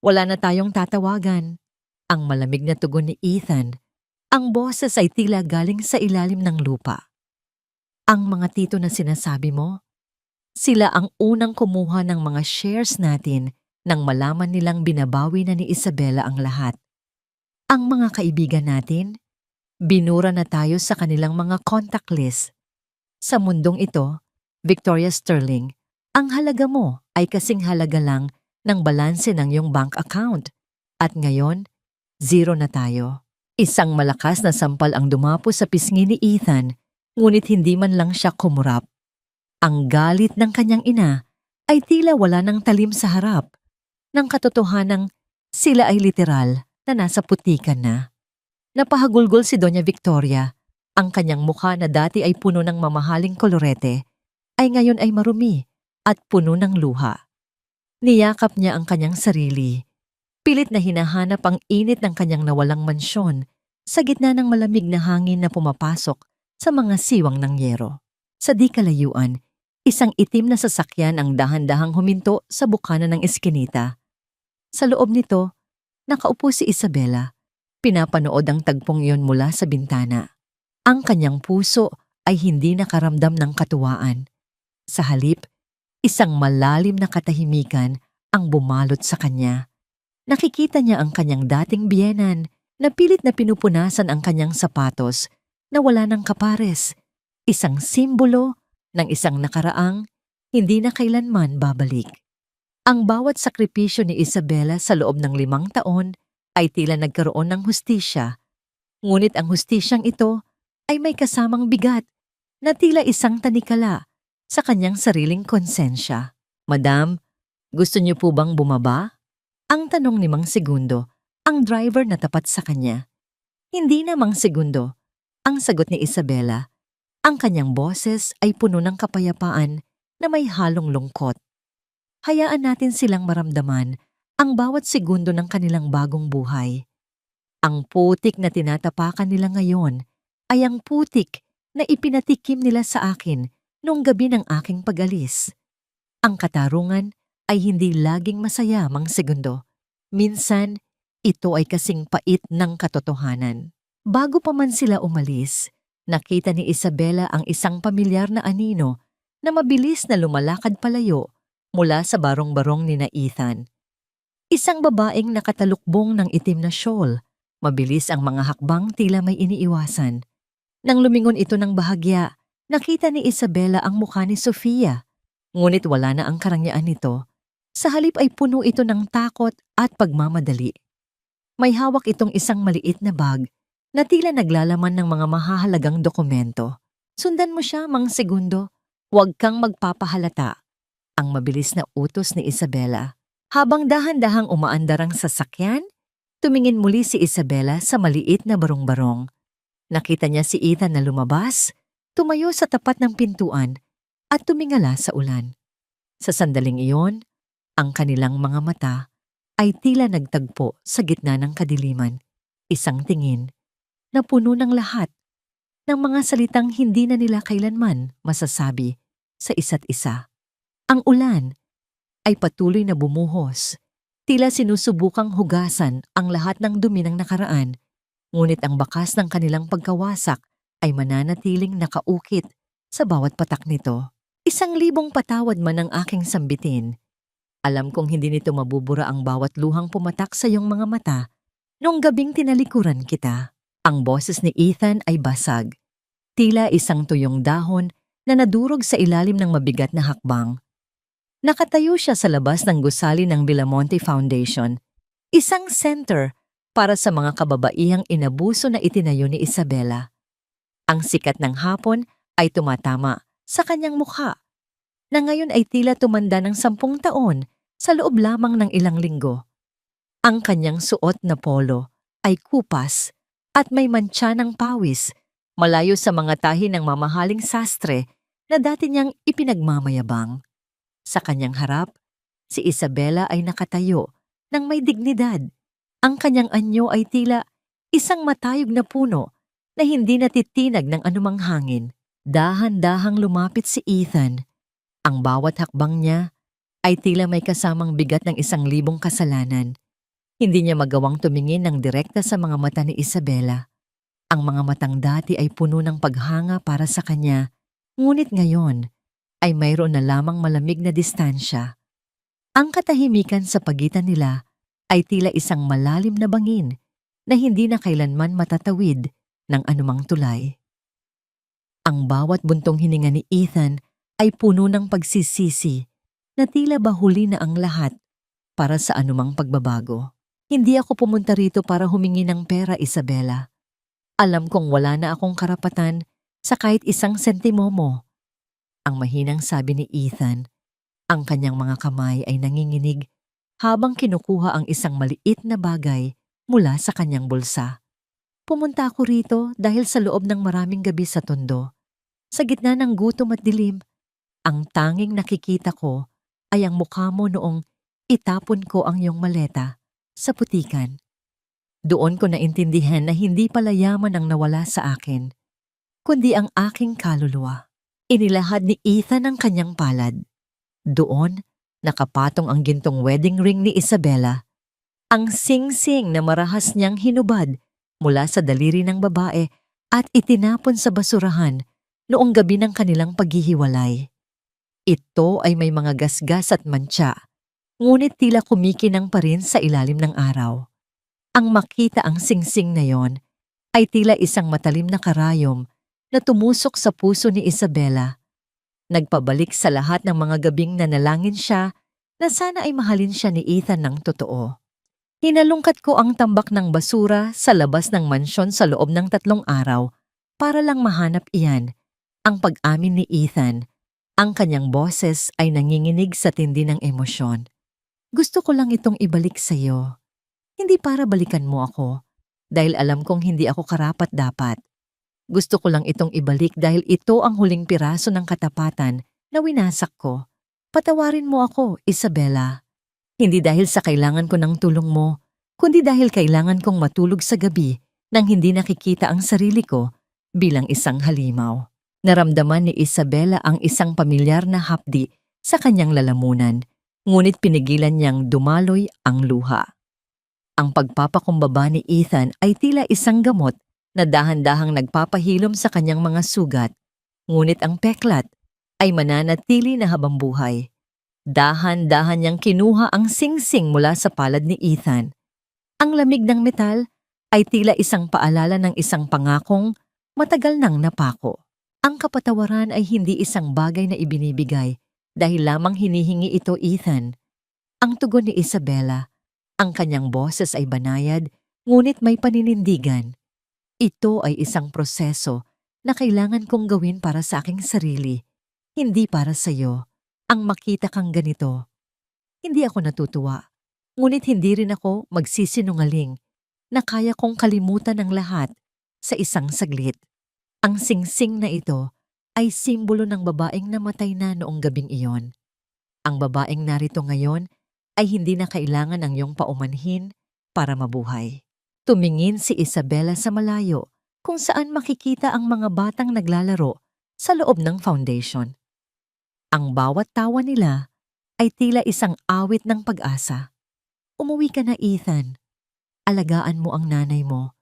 wala na tayong tatawagan. Ang malamig na tugon ni Ethan. Ang boses ay tila galing sa ilalim ng lupa. Ang mga tito na sinasabi mo, sila ang unang kumuha ng mga shares natin nang malaman nilang binabawi na ni Isabela ang lahat. Ang mga kaibigan natin, binura na tayo sa kanilang mga contact list. Sa mundong ito, Victoria Sterling, ang halaga mo ay kasing halaga lang ng balanse ng iyong bank account. At ngayon, zero na tayo. Isang malakas na sampal ang dumapo sa pisngi ni Ethan, ngunit hindi man lang siya kumurap. Ang galit ng kanyang ina ay tila wala ng talim sa harap, ng katotohanang sila ay literal na nasa putikan na. Napahagulgol si Doña Victoria. Ang kanyang mukha na dati ay puno ng mamahaling kolorete, ay ngayon ay marumi at puno ng luha. Niyakap niya ang kanyang sarili. Pilit na hinahanap ang init ng kanyang nawalang mansyon sa gitna ng malamig na hangin na pumapasok sa mga siwang ng yero. Sa di kalayuan, isang itim na sasakyan ang dahan-dahang huminto sa bukana ng eskinita. Sa loob nito, nakaupo si Isabela. Pinapanood ang tagpong iyon mula sa bintana. Ang kanyang puso ay hindi nakaramdam ng katuwaan. Sa halip, isang malalim na katahimikan ang bumalot sa kanya. Nakikita niya ang kanyang dating biyenan na pilit na pinupunasan ang kanyang sapatos na wala ng kapares. Isang simbolo ng isang nakaraang hindi na kailanman babalik. Ang bawat sakripisyo ni Isabela sa loob ng 5 taon ay tila nagkaroon ng hustisya. Ngunit ang hustisyang ito ay may kasamang bigat na tila isang tanikala sa kanyang sariling konsensya. Madam, gusto niyo po bang bumaba? Ang tanong ni Mang Segundo, ang driver na tapat sa kanya. Hindi na Mang Segundo, ang sagot ni Isabela. Ang kanyang boses ay puno ng kapayapaan na may halong lungkot. Hayaan natin silang maramdaman ang bawat segundo ng kanilang bagong buhay. Ang putik na tinatapakan nila ngayon ay ang putik na ipinatikim nila sa akin noong gabi ng aking pag-alis. Ang katarungan ay hindi laging masaya, Mang Segundo. Minsan, ito ay kasing pait ng katotohanan. Bago pa man sila umalis, nakita ni Isabela ang isang pamilyar na anino na mabilis na lumalakad palayo mula sa barong-barong ni na Ethan. Isang babaeng nakatalukbong ng itim na shawl. Mabilis ang mga hakbang, tila may iniiwasan. Nang lumingon ito ng bahagya, nakita ni Isabela ang mukha ni Sofia. Ngunit wala na ang karangyaan nito. Sa halip ay puno ito ng takot at pagmamadali. May hawak itong isang maliit na bag na tila naglalaman ng mga mahahalagang dokumento. Sundan mo siya, Mang Segundo. Huwag kang magpapahalata. Ang mabilis na utos ni Isabela. Habang dahan-dahang umaandar ang sasakyan, tumingin muli si Isabela sa maliit na barong-barong. Nakita niya si Ethan na lumabas, tumayo sa tapat ng pintuan at tumingala sa ulan. Sa sandaling iyon, ang kanilang mga mata ay tila nagtagpo sa gitna ng kadiliman. Isang tingin na puno ng lahat ng mga salitang hindi na nila kailanman masasabi sa isa't isa. Ang ulan ay patuloy na bumuhos, tila sinusubukang hugasan ang lahat ng dumi ng nakaraan, ngunit ang bakas ng kanilang pagkawasak ay mananatiling nakaukit sa bawat patak nito. 1,000 patawad man ang aking sambitin. Alam kong hindi nito mabubura ang bawat luhang pumatak sa iyong mga mata noong gabing tinalikuran kita. Ang boses ni Ethan ay basag, tila isang tuyong dahon na nadurog sa ilalim ng mabigat na hakbang. Nakatayo siya sa labas ng gusali ng Villamonte Foundation, isang center para sa mga kababaihang inabuso na itinayo ni Isabela. Ang sikat ng hapon ay tumatama sa kanyang mukha, na ngayon ay tila tumanda ng 10 taon sa loob lamang ng ilang linggo. Ang kanyang suot na polo ay kupas at may mantsa ng pawis, malayo sa mga tahi ng mamahaling sastre na dati niyang ipinagmamayabang. Sa kanyang harap, si Isabela ay nakatayo ng may dignidad. Ang kanyang anyo ay tila isang matayog na puno na hindi natitinag ng anumang hangin. Dahan-dahang lumapit si Ethan. Ang bawat hakbang niya ay tila may kasamang bigat ng 1,000 kasalanan. Hindi niya magawang tumingin ng direkta sa mga mata ni Isabela. Ang mga matang dati ay puno ng paghanga para sa kanya, ngunit ngayon ay mayroon na lamang malamig na distansya. Ang katahimikan sa pagitan nila ay tila isang malalim na bangin na hindi na kailanman matatawid ng anumang tulay. Ang bawat buntong hininga ni Ethan ay puno ng pagsisisi na tila ba huli na ang lahat para sa anumang pagbabago. Hindi ako pumunta rito para humingi ng pera, Isabela. Alam kong wala na akong karapatan sa kahit 1 sentimo mo. Ang mahinang sabi ni Ethan. Ang kanyang mga kamay ay nanginginig habang kinukuha ang isang maliit na bagay mula sa kanyang bulsa. Pumunta ako rito dahil sa loob ng maraming gabi sa tondo. Sa gitna ng gutom at dilim, ang tanging nakikita ko ay ang mukha mo noong itapon ko ang iyong maleta sa putikan. Doon ko naintindihan na hindi pala yaman ang nawala sa akin, kundi ang aking kaluluwa. Inilahad ni Ethan ang kanyang palad. Doon, nakapatong ang gintong wedding ring ni Isabela. Ang sing-sing na marahas niyang hinubad mula sa daliri ng babae at itinapon sa basurahan noong gabi ng kanilang paghihiwalay. Ito ay may mga gasgas at mantsa, ngunit tila kumikinang pa rin sa ilalim ng araw. Ang makita ang sing-sing na yon ay tila isang matalim na karayom na tumusok sa puso ni Isabela. Nagpabalik sa lahat ng mga gabing nanalangin siya na sana ay mahalin siya ni Ethan ng totoo. Hinalungkat ko ang tambak ng basura sa labas ng mansyon sa loob ng 3 araw para lang mahanap iyan. Ang pag-amin ni Ethan, ang kanyang boses ay nanginginig sa tindi ng emosyon. Gusto ko lang itong ibalik sa iyo. Hindi para balikan mo ako, dahil alam kong hindi ako karapat-dapat. Gusto ko lang itong ibalik dahil ito ang huling piraso ng katapatan na winasak ko. Patawarin mo ako, Isabela. Hindi dahil sa kailangan ko ng tulong mo, kundi dahil kailangan kong matulog sa gabi nang hindi nakikita ang sarili ko bilang isang halimaw. Naramdaman ni Isabela ang isang pamilyar na hapdi sa kanyang lalamunan, ngunit pinigilan niyang dumaloy ang luha. Ang pagpapakumbaba ni Ethan ay tila isang gamot na dahan-dahang nagpapahilom sa kanyang mga sugat, ngunit ang peklat ay mananatili na habang buhay. Dahan-dahan niyang kinuha ang singsing mula sa palad ni Ethan. Ang lamig ng metal ay tila isang paalala ng isang pangakong matagal nang napako. Ang kapatawaran ay hindi isang bagay na ibinibigay dahil lamang hinihingi ito, Ethan. Ang tugon ni Isabela, ang kanyang boses ay banayad, ngunit may paninindigan. Ito ay isang proseso na kailangan kong gawin para sa aking sarili, hindi para sa iyo. Ang makita kang ganito. Hindi ako natutuwa, ngunit hindi rin ako magsisinungaling na kaya kong kalimutan ang lahat sa isang saglit. Ang singsing na ito ay simbolo ng babaeng namatay na noong gabing iyon. Ang babaeng narito ngayon ay hindi na kailangan ang iyong paumanhin para mabuhay. Tumingin si Isabela sa malayo kung saan makikita ang mga batang naglalaro sa loob ng foundation. Ang bawat tawa nila ay tila isang awit ng pag-asa. Umuwi ka na, Ethan. Alagaan mo ang nanay mo.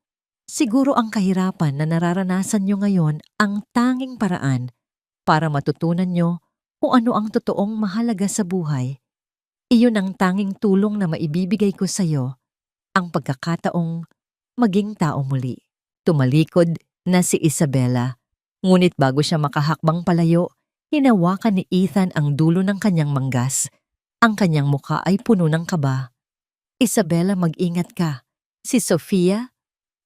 Siguro ang kahirapan na nararanasan nyo ngayon ang tanging paraan para matutunan nyo kung ano ang totoong mahalaga sa buhay. Iyon ang tanging tulong na maibibigay ko sa iyo, ang pagkakataong maging tao muli. Tumalikod na si Isabela, ngunit bago siya makahakbang palayo, hinawakan ni Ethan ang dulo ng kanyang manggas. Ang kanyang mukha ay puno ng kaba. Isabela, mag-ingat ka. Si Sofia?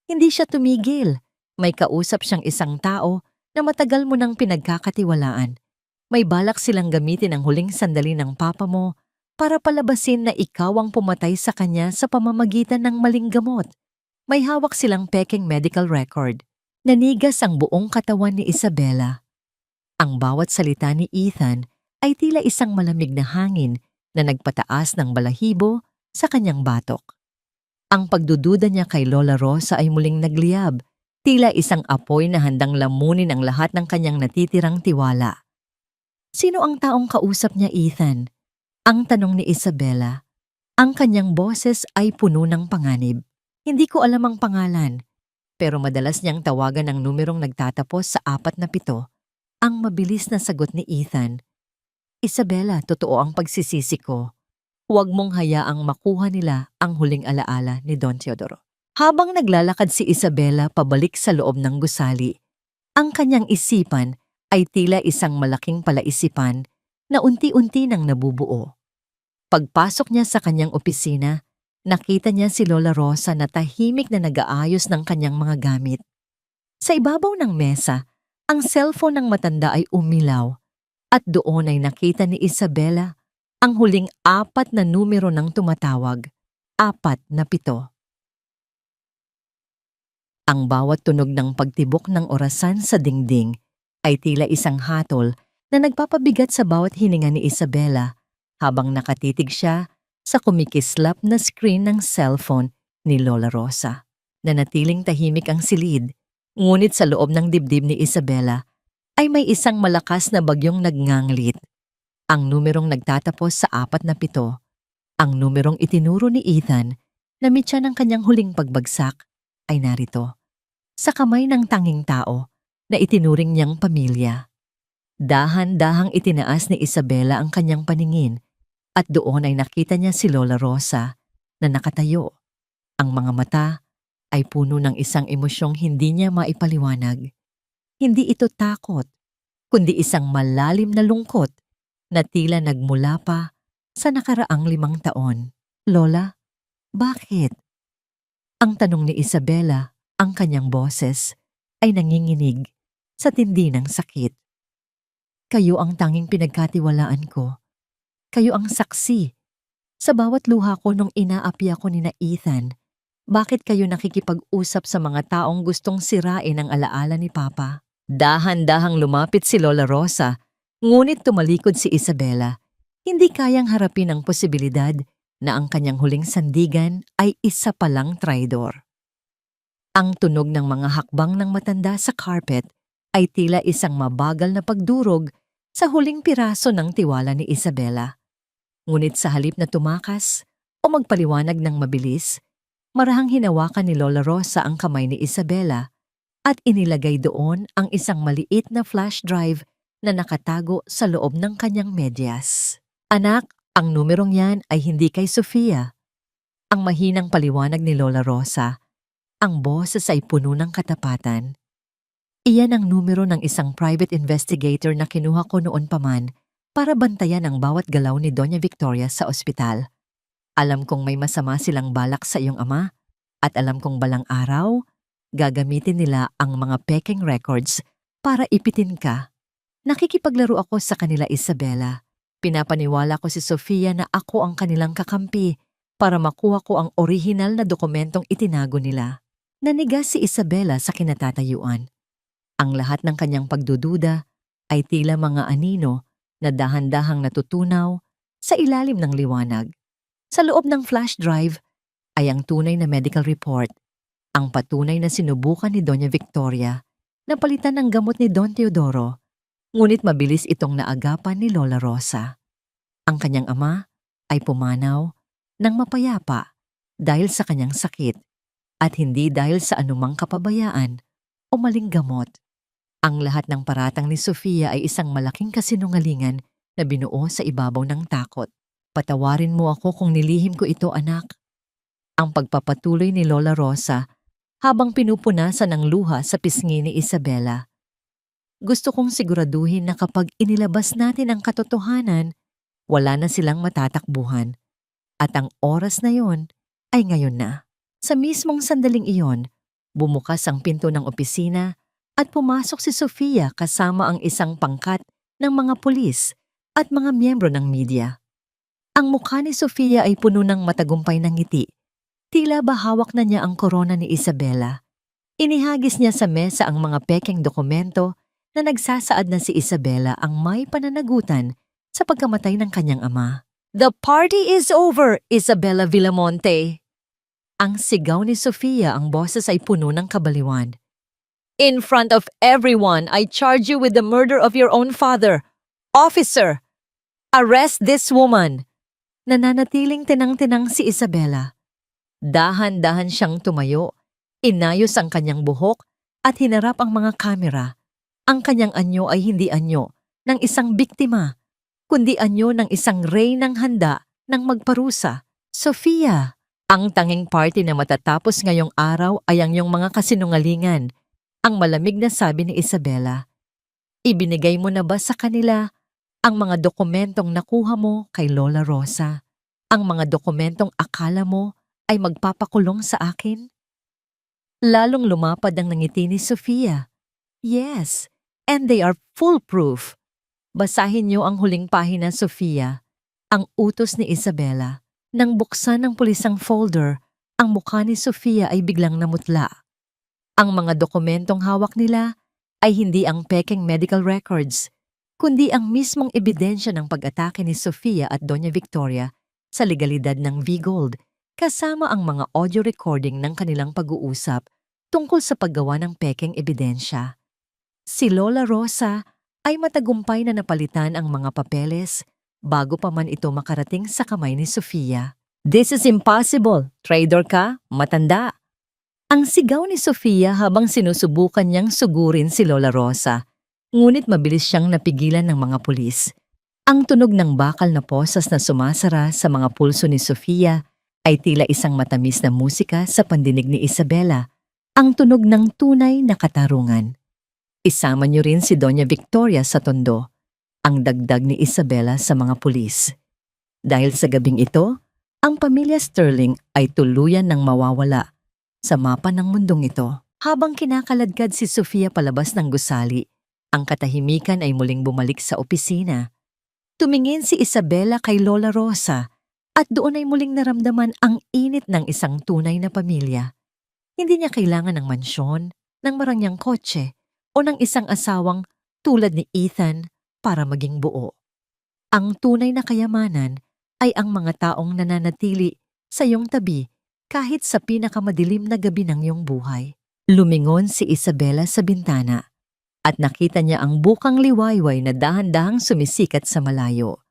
Hindi siya tumigil. May kausap siyang isang tao na matagal mo nang pinagkakatiwalaan. May balak silang gamitin ang huling sandali ng papa mo para palabasin na ikaw ang pumatay sa kanya sa pamamagitan ng maling gamot. May hawak silang peking medical record. Nanigas ang buong katawan ni Isabela. Ang bawat salita ni Ethan ay tila isang malamig na hangin na nagpataas ng balahibo sa kanyang batok. Ang pagdududa niya kay Lola Rosa ay muling nagliyab, tila isang apoy na handang lamunin ang lahat ng kanyang natitirang tiwala. Sino ang taong kausap niya, Ethan? Ang tanong ni Isabela. Ang kanyang boses ay puno ng panganib. Hindi ko alam ang pangalan, pero madalas niyang tawagan ang numerong nagtatapos sa 47. Ang mabilis na sagot ni Ethan. Isabela, totoo ang pagsisisi ko. Huwag mong hayaang makuha nila ang huling alaala ni Don Teodoro. Habang naglalakad si Isabela pabalik sa loob ng gusali, ang kanyang isipan ay tila isang malaking palaisipan na unti-unti nang nabubuo. Pagpasok niya sa kanyang opisina, nakita niya si Lola Rosa na tahimik na nag-aayos ng kanyang mga gamit. Sa ibabaw ng mesa, ang cellphone ng matanda ay umilaw at doon ay nakita ni Isabela ang huling 4 na numero ng tumatawag, 47. Ang bawat tunog ng pagtibok ng orasan sa dingding ay tila isang hatol na nagpapabigat sa bawat hininga ni Isabela habang nakatitig siya sa kumikislap na screen ng cellphone ni Lola Rosa. Nanatiling tahimik ang silid, ngunit sa loob ng dibdib ni Isabela ay may isang malakas na bagyong nagngangalit. Ang numerong nagtatapos sa 47, ang numerong itinuro ni Ethan na mitya ng kanyang huling pagbagsak, ay narito, sa kamay ng tanging tao na itinuring niyang pamilya. Dahan-dahang itinaas ni Isabela ang kanyang paningin at doon ay nakita niya si Lola Rosa na nakatayo. Ang mga mata ay puno ng isang emosyong hindi niya maipaliwanag. Hindi ito takot, kundi isang malalim na lungkot na tila nagmula pa sa nakaraang 5 taon. Lola, bakit? Ang tanong ni Isabela, ang kanyang boses, ay nanginginig sa tindi ng sakit. Kayo ang tanging pinagkatiwalaan ko. Kayo ang saksi. Sa bawat luha ko nung inaapi ako ni na Ethan, bakit kayo nakikipag-usap sa mga taong gustong sirain ang alaala ni Papa? Dahan-dahang lumapit si Lola Rosa, ngunit tumalikod si Isabela. Hindi kayang harapin ang posibilidad na ang kanyang huling sandigan ay isa palang traidor. Ang tunog ng mga hakbang ng matanda sa carpet ay tila isang mabagal na pagdurog sa huling piraso ng tiwala ni Isabela. Ngunit sa halip na tumakas o magpaliwanag ng mabilis, marahang hinawakan ni Lola Rosa ang kamay ni Isabela at inilagay doon ang isang maliit na flash drive na nakatago sa loob ng kanyang medyas. Anak, ang numerong yan ay hindi kay Sofia. Ang mahinang paliwanag ni Lola Rosa, ang boses ay puno ng katapatan. Iyan ang numero ng isang private investigator na kinuha ko noon pa man para bantayan ang bawat galaw ni Doña Victoria sa ospital. Alam kong may masama silang balak sa iyong ama at alam kong balang araw, gagamitin nila ang mga peking records para ipitin ka. Nakikipaglaro ako sa kanila, Isabela. Pinapaniwala ko si Sofia na ako ang kanilang kakampi para makuha ko ang orihinal na dokumentong itinago nila. Nanigas si Isabela sa kinatatayuan. Ang lahat ng kanyang pagdududa ay tila mga anino na dahan-dahang natutunaw sa ilalim ng liwanag. Sa loob ng flash drive ay ang tunay na medical report, ang patunay na sinubukan ni Doña Victoria na palitan ng gamot ni Don Teodoro, ngunit mabilis itong naagapan ni Lola Rosa. Ang kanyang ama ay pumanaw ng mapayapa dahil sa kanyang sakit at hindi dahil sa anumang kapabayaan o maling gamot. Ang lahat ng paratang ni Sofia ay isang malaking kasinungalingan na binuo sa ibabaw ng takot. Patawarin mo ako kung nilihim ko ito, anak. Ang pagpapatuloy ni Lola Rosa habang pinupunasan ng luha sa pisngi ni Isabela. Gusto kong siguraduhin na kapag inilabas natin ang katotohanan, wala na silang matatakbuhan. At ang oras na yon ay ngayon na. Sa mismong sandaling iyon, bumukas ang pinto ng opisina at pumasok si Sofia kasama ang isang pangkat ng mga pulis at mga miyembro ng media. Ang mukha ni Sofia ay puno ng matagumpay na ngiti. Tila ba hawak na niya ang korona ni Isabela. Inihagis niya sa mesa ang mga pekeng dokumento na nagsasaad na si Isabela ang may pananagutan sa pagkamatay ng kanyang ama. "The party is over, Isabela Villamonte!" Ang sigaw ni Sofia, ang boses ay puno ng kabaliwan. "In front of everyone, I charge you with the murder of your own father. Officer, arrest this woman!" Nananatiling tinang-tinang si Isabela. Dahan-dahan siyang tumayo, inayos ang kanyang buhok at hinarap ang mga kamera. Ang kanyang anyo ay hindi anyo ng isang biktima, kundi anyo ng isang reynang handa ng magparusa. "Sofia, ang tanging party na matatapos ngayong araw ay ang iyong mga kasinungalingan." Ang malamig na sabi ni Isabela. "Ibinigay mo na ba sa kanila ang mga dokumentong nakuha mo kay Lola Rosa? Ang mga dokumentong akala mo ay magpapakulong sa akin?" Lalong lumapad ang ngiti ni Sofia. "Yes, and they are foolproof." Basahin niyo ang huling pahina, Sofia. Ang utos ni Isabela. Nang buksan ng pulis ang folder, ang mukha ni Sofia ay biglang namutla. Ang mga dokumentong hawak nila ay hindi ang pekeng medical records, kundi ang mismong ebidensya ng pag-atake ni Sofia at Doña Victoria sa legalidad ng V-Gold, kasama ang mga audio recording ng kanilang pag-uusap tungkol sa paggawa ng pekeng ebidensya. Si Lola Rosa ay matagumpay na napalitan ang mga papeles bago pa man ito makarating sa kamay ni Sofia. "This is impossible! Traitor ka, matanda!" Ang sigaw ni Sofia habang sinusubukan niyang sugurin si Lola Rosa, ngunit mabilis siyang napigilan ng mga pulis. Ang tunog ng bakal na posas na sumasara sa mga pulso ni Sofia ay tila isang matamis na musika sa pandinig ni Isabela, ang tunog ng tunay na katarungan. Isama niyo rin si Doña Victoria sa tondo, ang dagdag ni Isabela sa mga pulis. Dahil sa gabing ito, ang pamilya Sterling ay tuluyan ng mawawala sa mapa ng mundong ito. Habang kinakaladkad si Sofia palabas ng gusali, Ang katahimikan ay muling bumalik sa opisina. Tumingin si Isabela kay Lola Rosa at doon ay muling naramdaman ang init ng isang tunay na pamilya. Hindi niya kailangan ng mansyon, ng marangyang kotse, o ng isang asawang tulad ni Ethan para maging buo. Ang tunay na kayamanan ay ang mga taong nananatili sa iyong tabi kahit sa pinakamadilim na gabi ng iyong buhay. Lumingon si Isabela sa bintana at nakita niya ang bukang liwayway na dahan-dahang sumisikat sa malayo.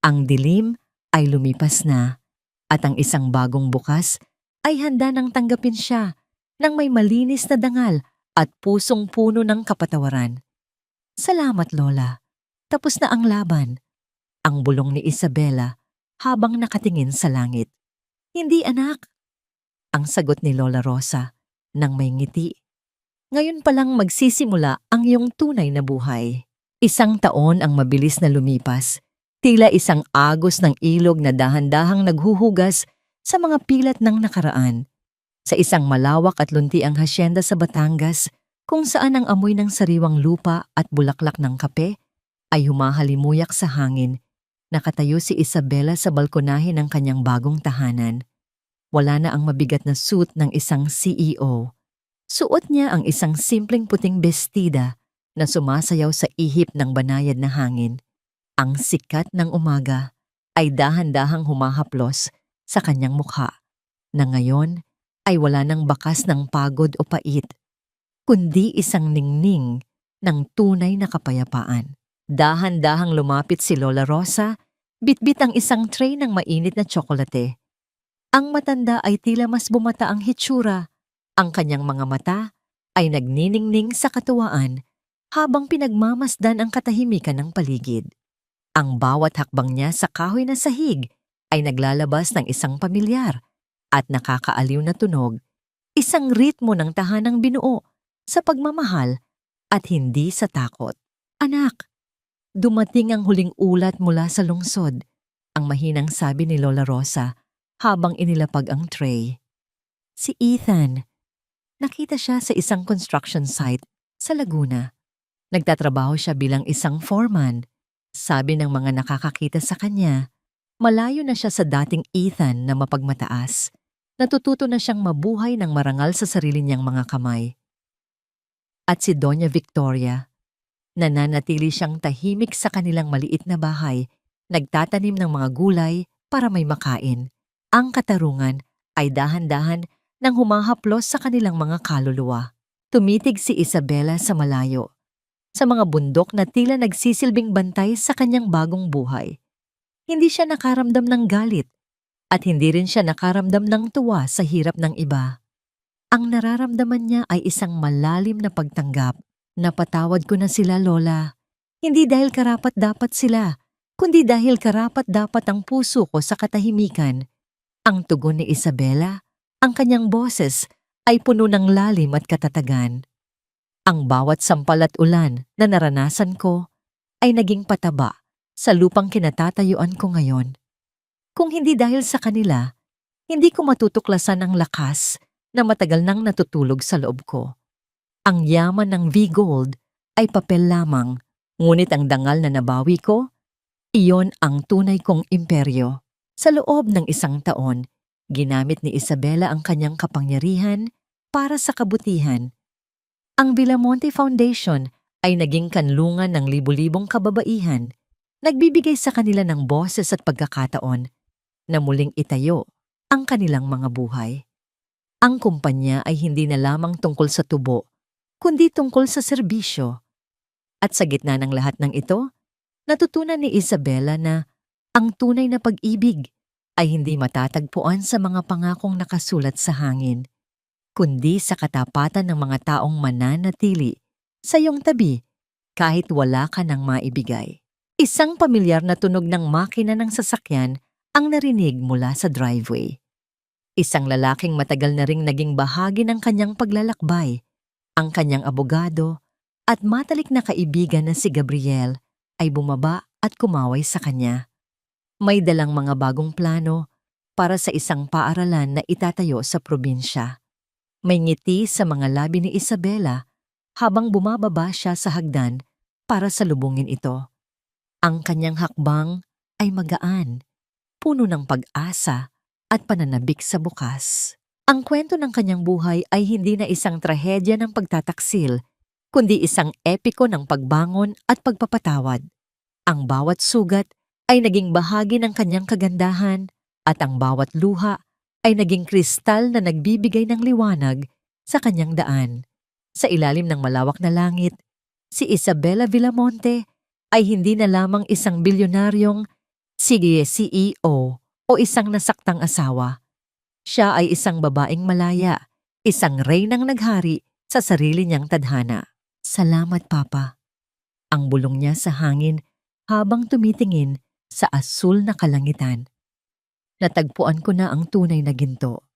Ang dilim ay lumipas na at ang isang bagong bukas ay handa nang tanggapin siya ng may malinis na dangal at pusong puno ng kapatawaran. Salamat, Lola. Tapos na ang laban. Ang bulong ni Isabela habang nakatingin sa langit. Hindi, anak. Ang sagot ni Lola Rosa nang may ngiti. Ngayon pa lang magsisimula ang iyong tunay na buhay. 1 taon ang mabilis na lumipas, tila isang agos ng ilog na dahan-dahang naghuhugas sa mga pilat ng nakaraan. Sa isang malawak at luntiang hasyenda sa Batangas, kung saan ang amoy ng sariwang lupa at bulaklak ng kape ay humahalimuyak sa hangin, nakatayo si Isabela sa balkonahe ng kanyang bagong tahanan. Wala na ang mabigat na suit ng isang CEO. Suot niya ang isang simpleng puting bestida na sumasayaw sa ihip ng banayad na hangin. Ang sikat ng umaga ay dahan-dahang humahaplos sa kanyang mukha, na ngayon ay wala ng bakas ng pagod o pait, kundi isang ningning ng tunay na kapayapaan. Dahan-dahang lumapit si Lola Rosa, bitbit ang isang tray ng mainit na tsokolate. Ang matanda ay tila mas bumata ang hitsura. Ang kanyang mga mata ay nagniningning sa katuwaan habang pinagmamasdan ang katahimikan ng paligid. Ang bawat hakbang niya sa kahoy na sahig ay naglalabas ng isang pamilyar at nakakaaliw na tunog, isang ritmo ng tahanang binuo sa pagmamahal at hindi sa takot. Anak, dumating ang huling ulat mula sa lungsod, ang mahinang sabi ni Lola Rosa habang inilapag ang tray. Si Ethan. Nakita siya sa isang construction site sa Laguna. Nagtatrabaho siya bilang isang foreman. Sabi ng mga nakakakita sa kanya, malayo na siya sa dating Ethan na mapagmataas. Natututo na siyang mabuhay ng marangal sa sarili niyang mga kamay. At si Doña Victoria, nananatili siyang tahimik sa kanilang maliit na bahay, nagtatanim ng mga gulay para may makain. Ang katarungan ay dahan-dahan nang humahaplos sa kanilang mga kaluluwa. Tumitig si Isabela sa malayo, sa mga bundok na tila nagsisilbing bantay sa kanyang bagong buhay. Hindi siya nakaramdam ng galit at hindi rin siya nakaramdam ng tuwa sa hirap ng iba. Ang nararamdaman niya ay isang malalim na pagtanggap. Napatawad ko na sila, Lola. Hindi dahil karapat-dapat sila, kundi dahil karapat-dapat ang puso ko sa katahimikan. Ang tugon ni Isabela, ang kanyang boses ay puno ng lalim at katatagan. Ang bawat sampal at ulan na naranasan ko ay naging pataba sa lupang kinatatayuan ko ngayon. Kung hindi dahil sa kanila, hindi ko matutuklasan ang lakas na matagal nang natutulog sa loob ko. Ang yaman ng V-Gold ay papel lamang, ngunit ang dangal na nabawi ko, iyon ang tunay kong imperyo. Sa loob ng 1 taon, ginamit ni Isabela ang kanyang kapangyarihan para sa kabutihan. Ang Villamonte Foundation ay naging kanlungan ng libu-libong kababaihan, nagbibigay sa kanila ng boses at pagkakataon na muling itayo ang kanilang mga buhay. Ang kumpanya ay hindi na lamang tungkol sa tubo, kundi tungkol sa serbisyo. At sa gitna ng lahat ng ito, natutunan ni Isabela na ang tunay na pag-ibig ay hindi matatagpuan sa mga pangakong nakasulat sa hangin, kundi sa katapatan ng mga taong mananatili sa iyong tabi kahit wala ka nang maibigay. Isang pamilyar na tunog ng makina ng sasakyan ang narinig mula sa driveway. Isang lalaking matagal na ring naging bahagi ng kanyang paglalakbay, ang kanyang abogado at matalik na kaibigan na si Gabriel ay bumaba at kumaway sa kanya. May dalang mga bagong plano para sa isang paaralan na itatayo sa probinsya. May ngiti sa mga labi ni Isabela habang bumababa siya sa hagdan para salubungin ito. Ang kanyang hakbang ay magaan, puno ng pag-asa at pananabik sa bukas. Ang kwento ng kanyang buhay ay hindi na isang trahedya ng pagtataksil, kundi isang epiko ng pagbangon at pagpapatawad. Ang bawat sugat ay naging bahagi ng kanyang kagandahan at ang bawat luha ay naging kristal na nagbibigay ng liwanag sa kanyang daan. Sa ilalim ng malawak na langit, si Isabela Villamonte ay hindi na lamang isang bilyonaryong CEO o isang nasaktang asawa. Siya ay isang babaeng malaya, isang reynang naghari sa sarili niyang tadhana. Salamat, Papa. Ang bulong niya sa hangin habang tumitingin sa asul na kalangitan. Natagpuan ko na ang tunay na ginto.